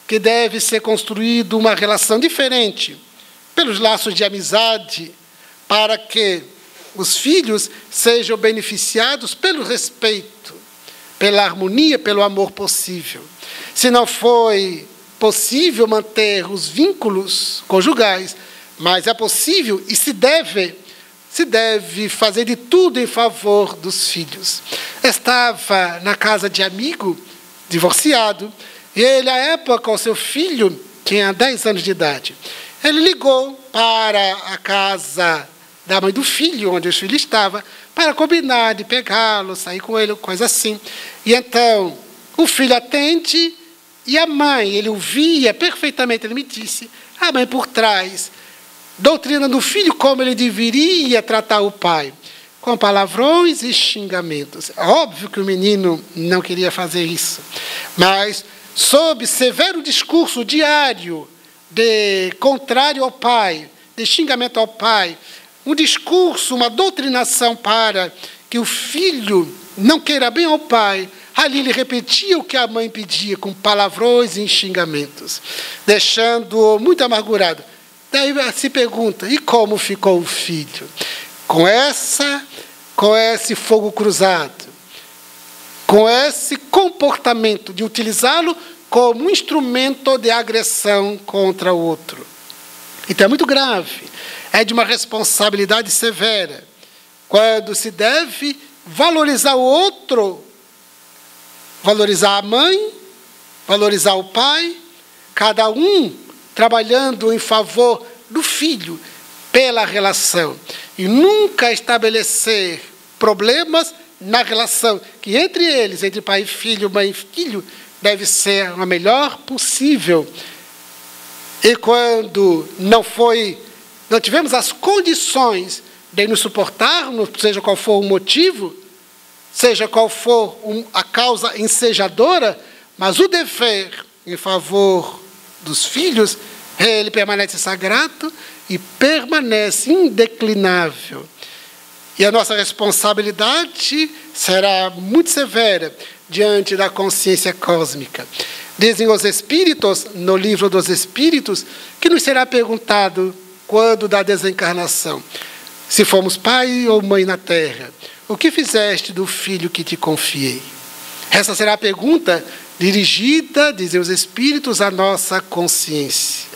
que deve ser construída uma relação diferente, pelos laços de amizade, para que os filhos sejam beneficiados pelo respeito, pela harmonia, pelo amor possível. Se não foi possível manter os vínculos conjugais, mas é possível e se deve fazer de tudo em favor dos filhos. Estava na casa de amigo, divorciado, e ele, à época, o seu filho tinha 10 anos de idade. Ele ligou para a casa da mãe do filho, onde o filho estava, para combinar de pegá-lo, sair com ele, coisa assim. E então, o filho atende, e a mãe, ele o via perfeitamente, ele me disse, a mãe por trás, doutrinando o filho como ele deveria tratar o pai, com palavrões e xingamentos. É óbvio que o menino não queria fazer isso, mas sob severo discurso diário de contrário ao pai, de xingamento ao pai, um discurso, uma doutrinação para que o filho não queira bem ao pai, ali ele repetia o que a mãe pedia, com palavrões e xingamentos, deixando-o muito amargurado. Daí se pergunta, e como ficou o filho? Com esse fogo cruzado, com esse comportamento de utilizá-lo como um instrumento de agressão contra o outro. Então é muito grave, é de uma responsabilidade severa, quando se deve valorizar o outro, valorizar a mãe, valorizar o pai, cada um trabalhando em favor do filho, pela relação, e nunca estabelecer problemas na relação, que entre eles, entre pai e filho, mãe e filho, deve ser a melhor possível. E quando não tivemos as condições de nos suportarmos, seja qual for o motivo, seja qual for a causa ensejadora, mas o dever em favor dos filhos, ele permanece sagrado e permanece indeclinável. E a nossa responsabilidade será muito severa diante da consciência cósmica. Dizem os Espíritos, no livro dos Espíritos, que nos será perguntado quando da desencarnação, se fomos pai ou mãe na terra, o que fizeste do filho que te confiei? Essa será a pergunta dirigida, dizem os Espíritos, à nossa consciência.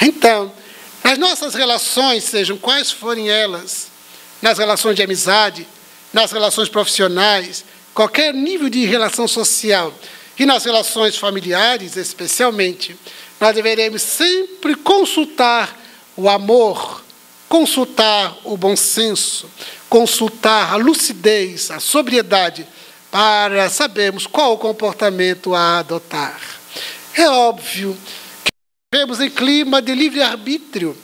Então, nas nossas relações, sejam quais forem elas, nas relações de amizade, nas relações profissionais, qualquer nível de relação social, e nas relações familiares, especialmente, nós deveremos sempre consultar o amor, consultar o bom senso, consultar a lucidez, a sobriedade, para sabermos qual o comportamento a adotar. É óbvio que vivemos em clima de livre-arbítrio.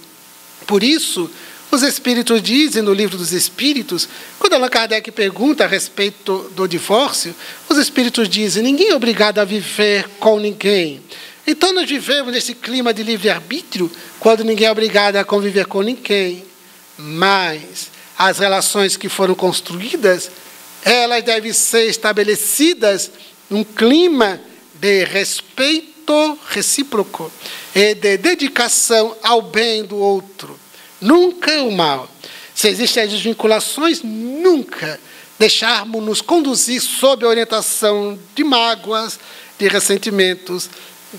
Por isso, os Espíritos dizem no Livro dos Espíritos, quando Allan Kardec pergunta a respeito do divórcio, os Espíritos dizem, ninguém é obrigado a viver com ninguém. Então nós vivemos nesse clima de livre-arbítrio, quando ninguém é obrigado a conviver com ninguém. Mas as relações que foram construídas, elas devem ser estabelecidas num clima de respeito recíproco e de dedicação ao bem do outro. Nunca o mal. Se existem as desvinculações, nunca deixarmos-nos conduzir sob a orientação de mágoas, de ressentimentos,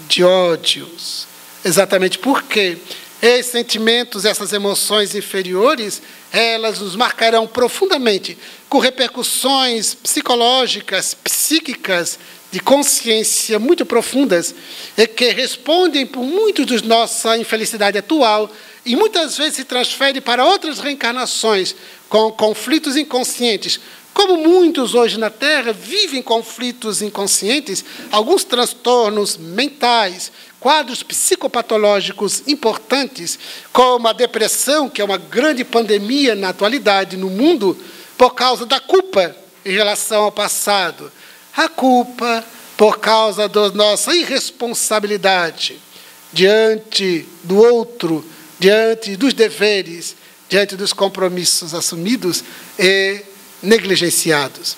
de ódios. Exatamente porque esses sentimentos, essas emoções inferiores, elas nos marcarão profundamente, com repercussões psicológicas, psíquicas, de consciência muito profundas, e que respondem por muito da nossa infelicidade atual, e muitas vezes se transfere para outras reencarnações, com conflitos inconscientes, Como muitos hoje na Terra vivem conflitos inconscientes, alguns transtornos mentais, quadros psicopatológicos importantes, como a depressão, que é uma grande pandemia na atualidade no mundo, por causa da culpa em relação ao passado. A culpa por causa da nossa irresponsabilidade diante do outro, diante dos deveres, diante dos compromissos assumidos e negligenciados.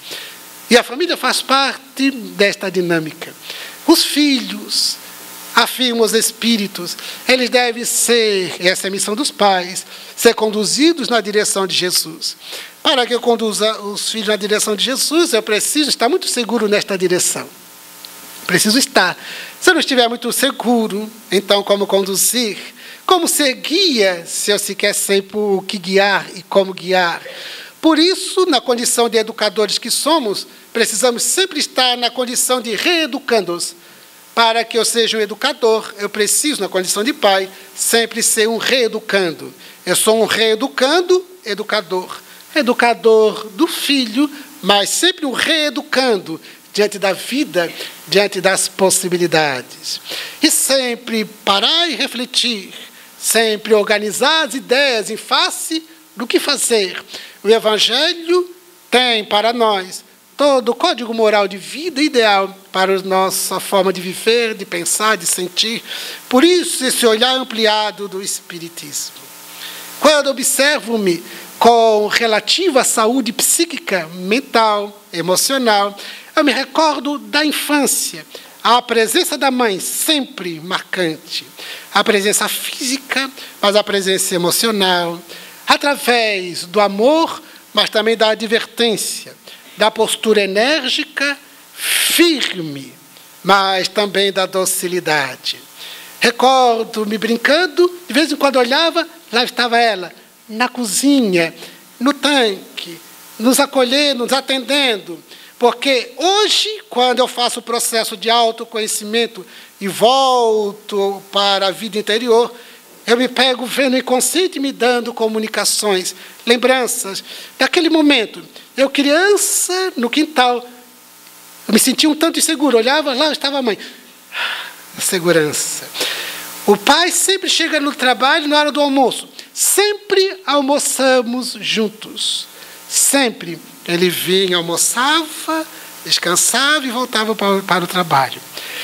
E a família faz parte desta dinâmica. Os filhos, afirmam os espíritos, eles devem ser, essa é a missão dos pais, ser conduzidos na direção de Jesus. Para que eu conduza os filhos na direção de Jesus, eu preciso estar muito seguro nesta direção. Preciso estar. Se eu não estiver muito seguro, então como conduzir? Como ser guia, se eu sequer sei por que guiar e como guiar? Por isso, na condição de educadores que somos, precisamos sempre estar na condição de reeducandos. Para que eu seja um educador, eu preciso, na condição de pai, sempre ser um reeducando. Eu sou um reeducando, educador. Educador do filho, mas sempre um reeducando diante da vida, diante das possibilidades. E sempre parar e refletir, sempre organizar as ideias em face do que fazer. O Evangelho tem para nós todo o código moral de vida ideal para a nossa forma de viver, de pensar, de sentir. Por isso, esse olhar ampliado do Espiritismo. Quando observo-me com relativo à saúde psíquica, mental, emocional, eu me recordo da infância, a presença da mãe sempre marcante, a presença física, mas a presença emocional, através do amor, mas também da advertência, da postura enérgica, firme, mas também da docilidade. Recordo-me brincando, de vez em quando olhava, lá estava ela, na cozinha, no tanque, nos acolhendo, nos atendendo. Porque hoje, quando eu faço o processo de autoconhecimento e volto para a vida interior, eu me pego vendo o inconsciente me dando comunicações, lembranças daquele momento. Eu, criança, no quintal, eu me sentia um tanto inseguro. Olhava, lá estava a mãe. A segurança. O pai sempre chega no trabalho na hora do almoço. Sempre almoçamos juntos. Sempre. Ele vinha, almoçava, descansava e voltava para o trabalho.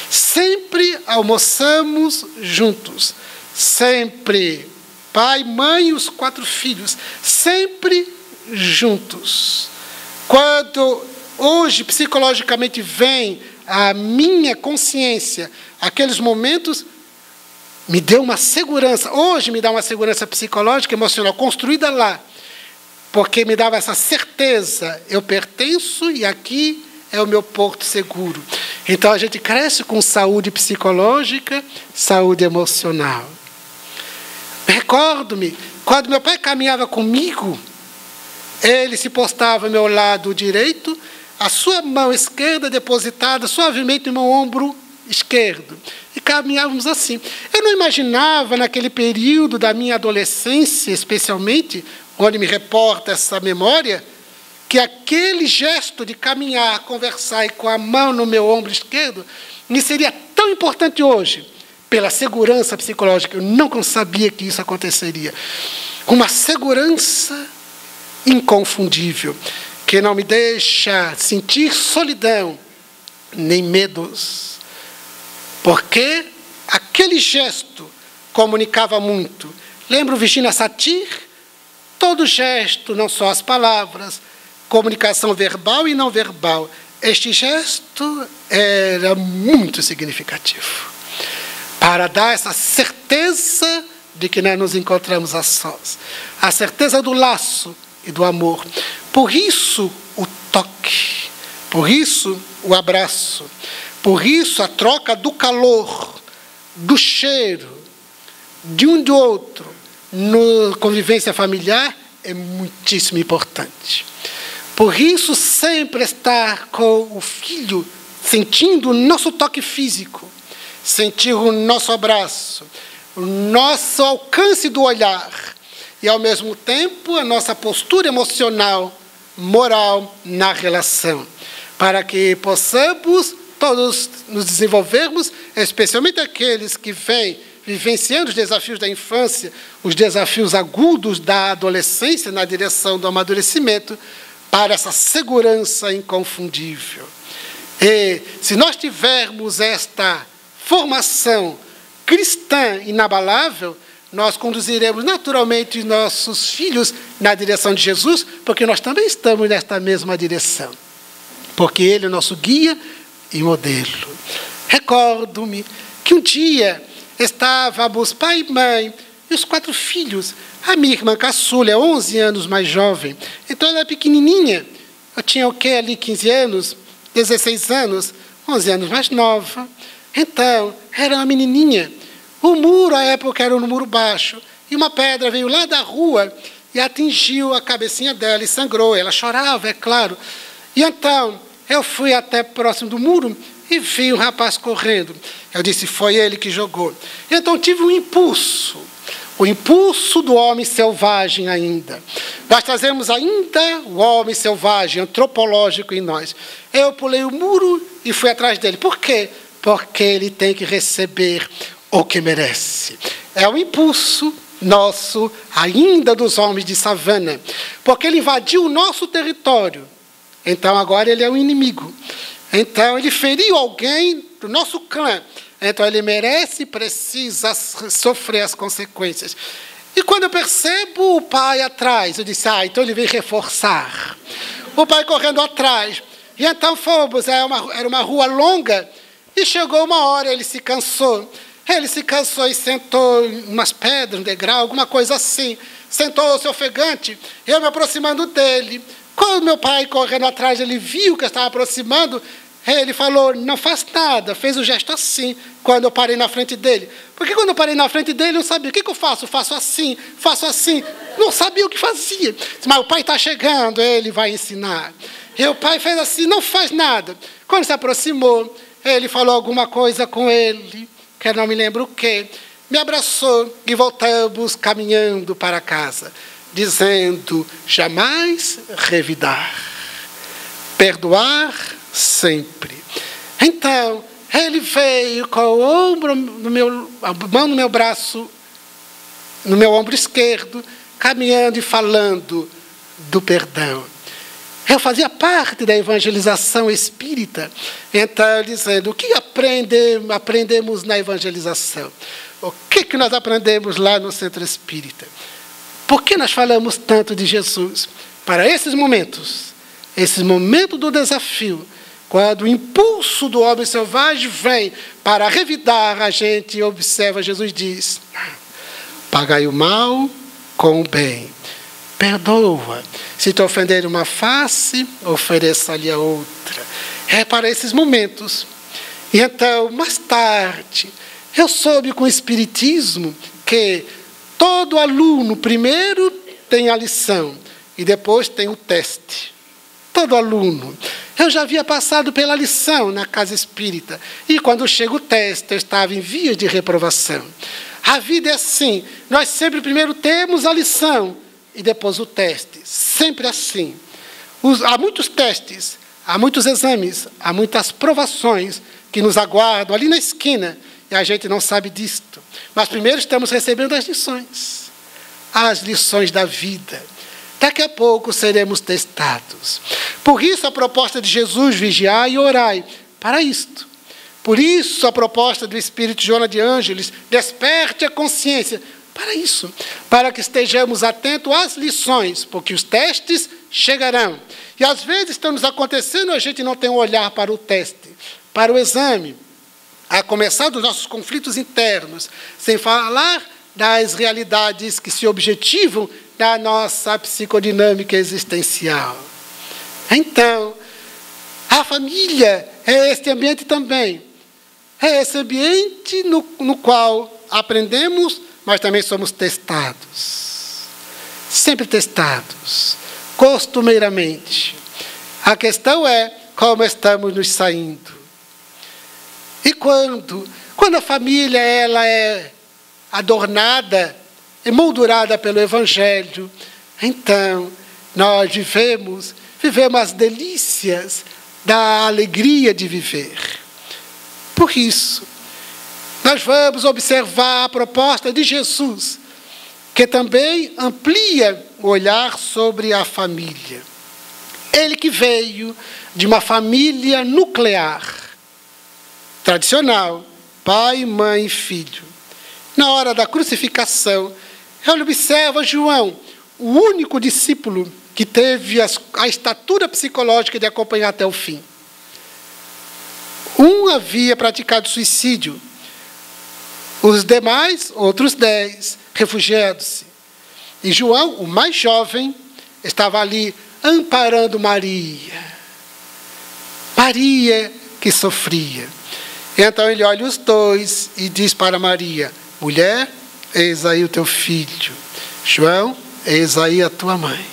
Sempre almoçamos juntos. Sempre. Pai, mãe e os 4 filhos. Sempre juntos. Quando hoje, psicologicamente, vem a minha consciência, aqueles momentos, me deu uma segurança. Hoje me dá uma segurança psicológica, emocional, construída lá. Porque me dava essa certeza, eu pertenço e aqui é o meu porto seguro. Então, a gente cresce com saúde psicológica, saúde emocional. Recordo-me, quando meu pai caminhava comigo, ele se postava ao meu lado direito, a sua mão esquerda depositada suavemente no meu ombro esquerdo. E caminhávamos assim. Eu não imaginava, naquele período da minha adolescência, especialmente, onde me reporta essa memória, que aquele gesto de caminhar, conversar e com a mão no meu ombro esquerdo, me seria tão importante hoje, pela segurança psicológica. Eu não sabia que isso aconteceria. Uma segurança inconfundível, que não me deixa sentir solidão, nem medos. Porque aquele gesto comunicava muito. Lembro Virginia Satir? Todo gesto, não só as palavras, comunicação verbal e não verbal. Este gesto era muito significativo. Para dar essa certeza de que nós nos encontramos a sós. A certeza do laço e do amor. Por isso, o toque. Por isso, o abraço. Por isso, a troca do calor, do cheiro, de um do outro, na convivência familiar, é muitíssimo importante. Por isso, sempre estar com o filho, sentindo o nosso toque físico, sentir o nosso abraço, o nosso alcance do olhar, e, ao mesmo tempo, a nossa postura emocional moral na relação, para que possamos todos nos desenvolvermos, especialmente aqueles que vêm vivenciando os desafios da infância, os desafios agudos da adolescência na direção do amadurecimento, para essa segurança inconfundível. E se nós tivermos esta formação cristã inabalável, nós conduziremos naturalmente nossos filhos na direção de Jesus, porque nós também estamos nesta mesma direção. Porque Ele é nosso guia e modelo. Recordo-me que um dia estávamos pai e mãe e os 4 filhos. A minha irmã caçula é 11 anos mais jovem, então ela é pequenininha. Eu tinha o quê ali, 15 anos, 16 anos, 11 anos mais nova. Então, era uma menininha. O muro, à época, era um muro baixo, e uma pedra veio lá da rua e atingiu a cabecinha dela e sangrou. Ela chorava, é claro. E então, eu fui até próximo do muro e vi um rapaz correndo. Eu disse, foi ele que jogou. Então, tive um impulso. O impulso do homem selvagem ainda. Nós trazemos ainda o homem selvagem, antropológico em nós. Eu pulei o muro e fui atrás dele. Por quê? Porque ele tem que receber o que merece. É o impulso nosso, ainda dos homens de savana. Porque ele invadiu o nosso território. Então, agora ele é um inimigo. Então, ele feriu alguém do nosso clã. Então, ele merece e precisa sofrer as consequências. E quando eu percebo o pai atrás, eu disse, então ele veio reforçar. O pai correndo atrás. E então fomos, era uma rua longa, e chegou uma hora, ele se cansou. Ele se cansou e sentou em umas pedras, um degrau, alguma coisa assim. Sentou-se ofegante, eu me aproximando dele. Quando meu pai, correndo atrás, ele viu que eu estava aproximando, ele falou, não faz nada, fez o gesto assim, quando eu parei na frente dele. Porque quando eu parei na frente dele, eu não sabia, o que eu faço? Faço assim, não sabia o que fazia. Mas o pai está chegando, ele vai ensinar. E o pai fez assim, não faz nada. Quando se aproximou, ele falou alguma coisa com ele, que eu não me lembro o quê, me abraçou e voltamos caminhando para casa, dizendo, jamais revidar, perdoar sempre. Então, ele veio com o ombro a mão no meu braço, no meu ombro esquerdo, caminhando e falando do perdão. Eu fazia parte da evangelização espírita, então dizendo, o que aprendemos na evangelização? O que nós aprendemos lá no centro espírita? Por que nós falamos tanto de Jesus? Para esses momentos do desafio, quando o impulso do homem selvagem vem para revidar a gente e observa, Jesus diz, pagai o mal com o bem. Perdoa. Se te ofender uma face, ofereça-lhe a outra. É para esses momentos. E então, mais tarde, eu soube com o Espiritismo que todo aluno primeiro tem a lição e depois tem o teste. Todo aluno. Eu já havia passado pela lição na casa espírita. E quando chega o teste, eu estava em vias de reprovação. A vida é assim. Nós sempre primeiro temos a lição e depois o teste. Sempre assim. Há muitos testes, há muitos exames, há muitas provações que nos aguardam ali na esquina e a gente não sabe disto. Mas primeiro estamos recebendo as lições da vida. Daqui a pouco seremos testados. Por isso a proposta de Jesus, vigiai e orai, para isto. Por isso a proposta do Espírito Joana de Ângeles, desperte a consciência, para isso. Para que estejamos atentos às lições, porque os testes chegarão. E às vezes estão nos acontecendo, a gente não tem um olhar para o teste, para o exame, a começar dos nossos conflitos internos, sem falar das realidades que se objetivam da nossa psicodinâmica existencial. Então, a família é este ambiente também. É esse ambiente no qual aprendemos, mas também somos testados. Sempre testados, costumeiramente. A questão é como estamos nos saindo. E quando a família ela é adornada, emoldurada pelo Evangelho, então nós vivemos vivemos as delícias da alegria de viver. Por isso, nós vamos observar a proposta de Jesus, que também amplia o olhar sobre a família. Ele que veio de uma família nuclear, tradicional, pai, mãe e filho. Na hora da crucificação, ele observa João, o único discípulo que teve a estatura psicológica de acompanhar até o fim. Um havia praticado suicídio, os demais, outros 10, refugiando-se. E João, o mais jovem, estava ali amparando Maria. Maria que sofria. Então ele olha os dois e diz para Maria: mulher, eis aí o teu filho. João, eis aí a tua mãe.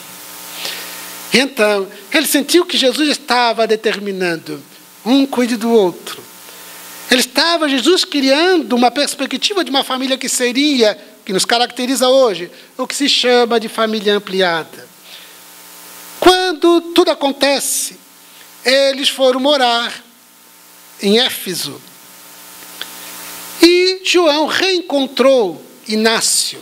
Então, ele sentiu que Jesus estava determinando: um cuide do outro. Ele estava, Jesus, criando uma perspectiva de uma família que seria, que nos caracteriza hoje, o que se chama de família ampliada. Quando tudo acontece, eles foram morar em Éfeso. E João reencontrou Inácio.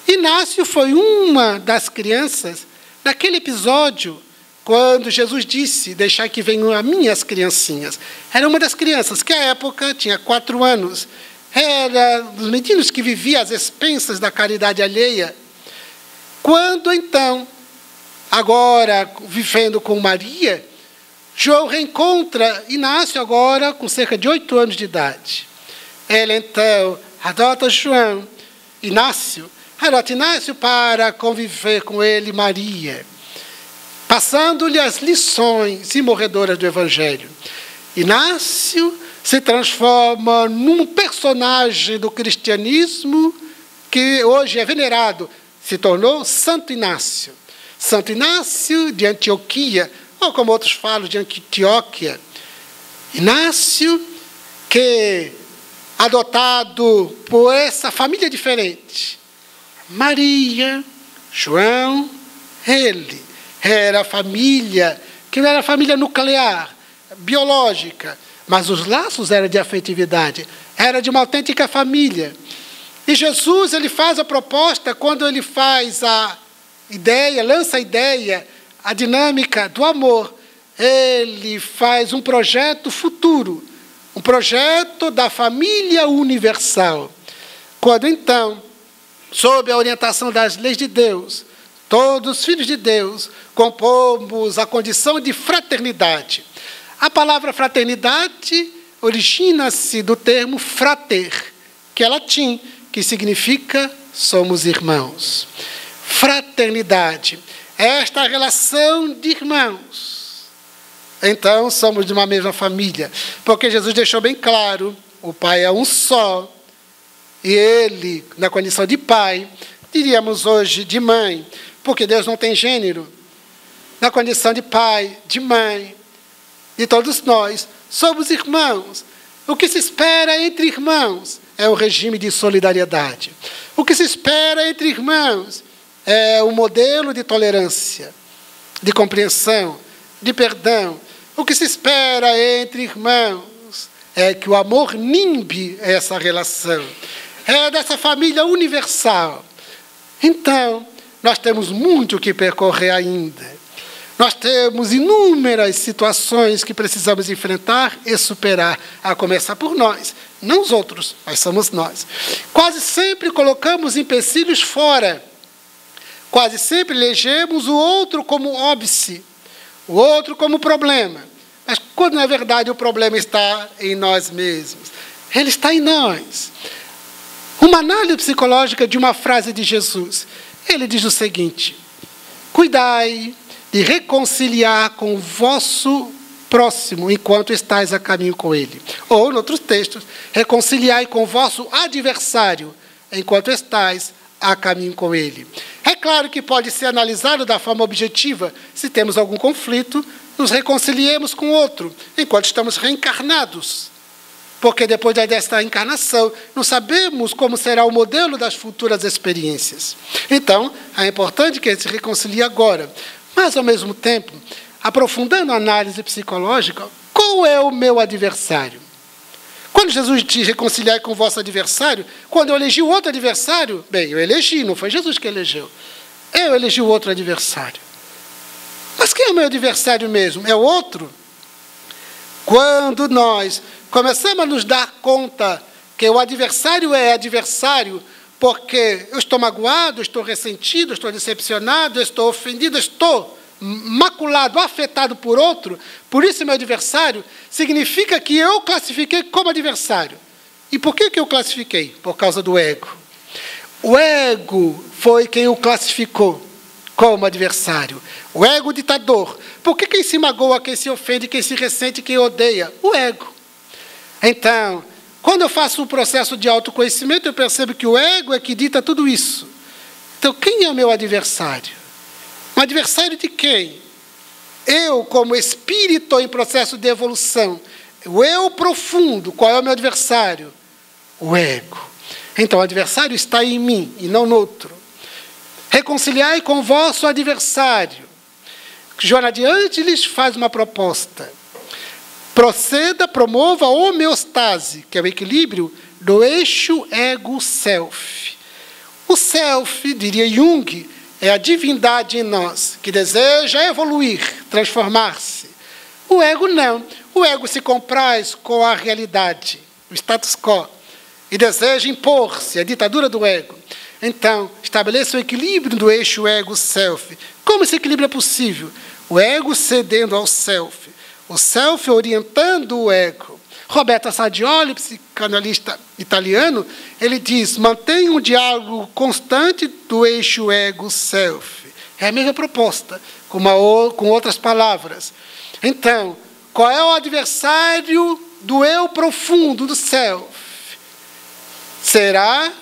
Inácio foi uma das crianças daquele episódio quando Jesus disse: deixai que venham a mim as criancinhas. Era uma das crianças que, à época, tinha 4 anos. Era dos meninos que vivia às expensas da caridade alheia. Quando, então, agora vivendo com Maria, João reencontra Inácio agora com cerca de 8 anos de idade. Ela, então, adota João, Inácio, adota Inácio para conviver com ele, Maria, passando-lhe as lições imorredoras do Evangelho. Inácio se transforma num personagem do cristianismo que hoje é venerado. Se tornou Santo Inácio. Santo Inácio de Antioquia, ou como outros falam, de Antioquia. Inácio que, adotado por essa família diferente, Maria, João, ele era a família, que não era a família nuclear, biológica, mas os laços eram de afetividade, era de uma autêntica família. E Jesus, ele faz a proposta quando ele faz a ideia, lança a ideia, a dinâmica do amor. Ele faz um projeto futuro, um projeto da família universal. Quando, então, sob a orientação das leis de Deus, todos os filhos de Deus compomos a condição de fraternidade. A palavra fraternidade origina-se do termo frater, que é latim, que significa somos irmãos. Fraternidade, esta relação de irmãos. Então, somos de uma mesma família, porque Jesus deixou bem claro, o Pai é um só, e ele, na condição de pai, diríamos hoje de mãe, porque Deus não tem gênero, na condição de pai, de mãe, e todos nós somos irmãos. O que se espera entre irmãos é um regime de solidariedade. O que se espera entre irmãos é um modelo de tolerância, de compreensão, de perdão. O que se espera entre irmãos é que o amor nimbe essa relação. É dessa família universal. Então, nós temos muito que percorrer ainda. Nós temos inúmeras situações que precisamos enfrentar e superar, a começar por nós, não os outros, mas somos nós. Quase sempre colocamos empecilhos fora. Quase sempre elegemos o outro como óbice, o outro como problema. Mas quando, na verdade, o problema está em nós mesmos. Ele está em nós. Uma análise psicológica de uma frase de Jesus. Ele diz o seguinte: cuidai de reconciliar com o vosso próximo enquanto estáis a caminho com ele. Ou, em outros textos, reconciliai com o vosso adversário enquanto estáis a caminho com ele. É claro que pode ser analisado da forma objetiva. Se temos algum conflito, nos reconciliemos com o outro enquanto estamos reencarnados. Porque depois desta encarnação, não sabemos como será o modelo das futuras experiências. Então, é importante que ele se reconcilie agora. Mas, ao mesmo tempo, aprofundando a análise psicológica, qual é o meu adversário? Quando Jesus diz reconciliar com o vosso adversário, quando eu elegi o outro adversário, bem, eu elegi, não foi Jesus que elegeu. Eu elegi o outro adversário. Mas quem é o meu adversário mesmo? É o outro? Quando nós começamos a nos dar conta que o adversário é adversário porque eu estou magoado, eu estou ressentido, eu estou decepcionado, eu estou ofendido, eu estou maculado, afetado por outro, por isso meu adversário, significa que eu classifiquei como adversário. E por que eu classifiquei? Por causa do ego. O ego foi quem o classificou como adversário. O ego ditador. Por que quem se magoa, quem se ofende, quem se ressente, quem odeia? O ego. Então, quando eu faço o processo de autoconhecimento, eu percebo que o ego é que dita tudo isso. Então, quem é o meu adversário? Um adversário de quem? Eu, como espírito em processo de evolução. O eu profundo, qual é o meu adversário? O ego. Então, o adversário está em mim e não no outro. Reconciliai com o vosso adversário. Joana de Ângeles faz uma proposta. Proceda, promova a homeostase, que é o equilíbrio do eixo ego-self. O self, diria Jung, é a divindade em nós, que deseja evoluir, transformar-se. O ego não. O ego se compraz com a realidade, o status quo, e deseja impor-se, a ditadura do ego. Então, estabeleça o equilíbrio do eixo ego-self. Como esse equilíbrio é possível? O ego cedendo ao self, o self orientando o ego. Roberto Sadioli, psicanalista italiano, ele diz, mantenha um diálogo constante do eixo ego-self. É a mesma proposta, com outras palavras. Então, qual é o adversário do eu profundo, do self? Será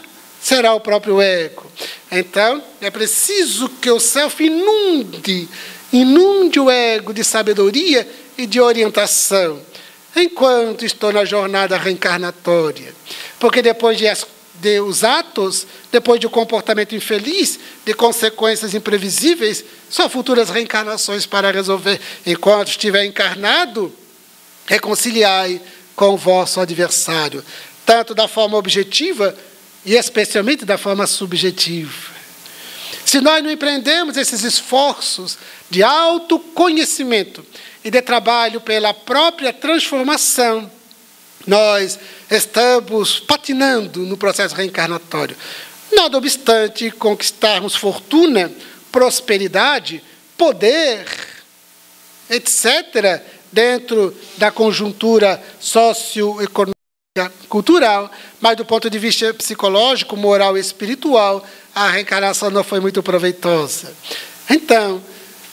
o próprio ego. Então, é preciso que o self inunde o ego de sabedoria e de orientação, enquanto estou na jornada reencarnatória. Porque depois de os atos, depois de um comportamento infeliz, de consequências imprevisíveis, só futuras reencarnações para resolver. Enquanto estiver encarnado, reconciliai com o vosso adversário, tanto da forma objetiva e especialmente da forma subjetiva. Se nós não empreendemos esses esforços de autoconhecimento e de trabalho pela própria transformação, nós estamos patinando no processo reencarnatório. Nada obstante conquistarmos fortuna, prosperidade, poder, etc., dentro da conjuntura socioeconômica, cultural, mas do ponto de vista psicológico, moral e espiritual, a reencarnação não foi muito proveitosa. Então,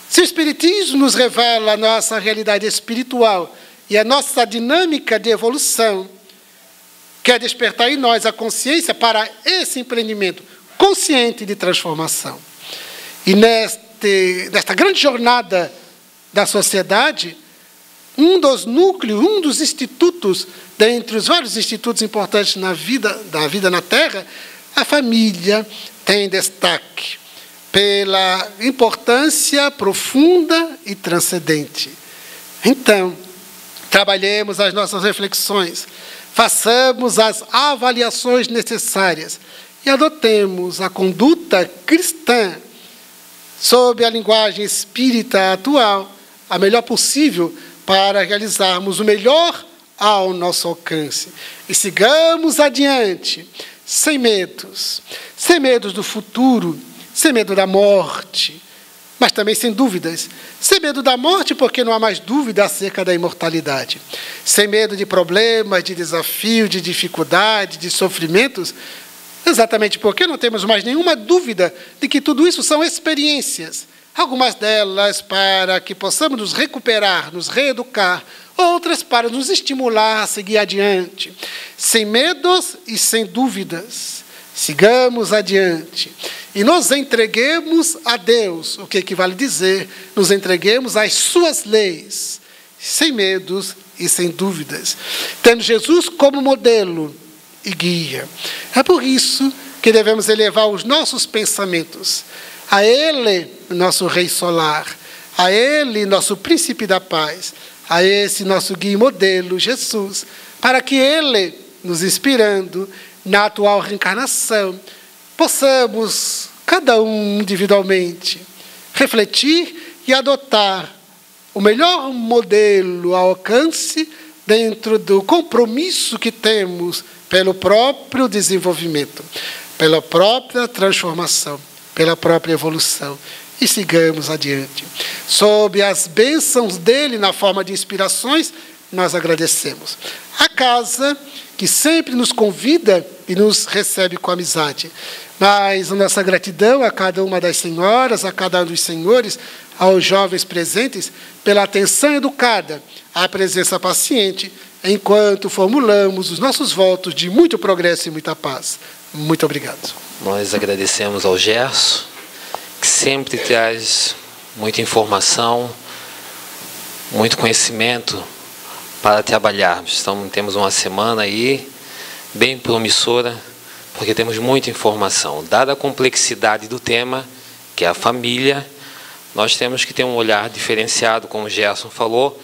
se o Espiritismo nos revela a nossa realidade espiritual e a nossa dinâmica de evolução, quer despertar em nós a consciência para esse empreendimento consciente de transformação. E nesta grande jornada da sociedade, um dos núcleos, um dos institutos, dentre os vários institutos importantes da vida na Terra, a família tem destaque pela importância profunda e transcendente. Então, trabalhemos as nossas reflexões, façamos as avaliações necessárias e adotemos a conduta cristã sob a linguagem espírita atual, a melhor possível para realizarmos o melhor ao nosso alcance. E sigamos adiante, sem medos do futuro, sem medo da morte, mas também sem dúvidas. Sem medo da morte, porque não há mais dúvida acerca da imortalidade. Sem medo de problemas, de desafios, de dificuldades, de sofrimentos, exatamente porque não temos mais nenhuma dúvida de que tudo isso são experiências. Algumas delas para que possamos nos recuperar, nos reeducar, outras para nos estimular a seguir adiante. Sem medos e sem dúvidas, sigamos adiante. E nos entreguemos a Deus, o que equivale a dizer, nos entreguemos às suas leis, sem medos e sem dúvidas, tendo Jesus como modelo e guia. É por isso que devemos elevar os nossos pensamentos a Ele, nosso Rei Solar, a Ele, nosso príncipe da paz, a esse nosso guia e modelo, Jesus, para que Ele, nos inspirando na atual reencarnação, possamos, cada um individualmente, refletir e adotar o melhor modelo ao alcance dentro do compromisso que temos pelo próprio desenvolvimento, pela própria transformação, pela própria evolução. E sigamos adiante. Sob as bênçãos dele na forma de inspirações, nós agradecemos. A casa que sempre nos convida e nos recebe com amizade. Mas a nossa gratidão a cada uma das senhoras, a cada um dos senhores, aos jovens presentes, pela atenção educada, à presença paciente, enquanto formulamos os nossos votos de muito progresso e muita paz. Muito obrigado. Nós agradecemos ao Gerson, que sempre traz muita informação, muito conhecimento para trabalharmos. Então, temos uma semana aí bem promissora, porque temos muita informação. Dada a complexidade do tema, que é a família, nós temos que ter um olhar diferenciado, como o Gerson falou,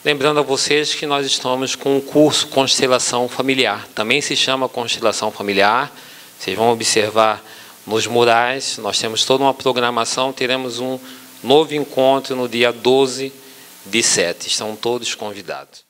lembrando a vocês que nós estamos com o curso Constelação Familiar. Também se chama Constelação Familiar. Vocês vão observar nos murais, nós temos toda uma programação, teremos um novo encontro no dia 12/7. Estão todos convidados.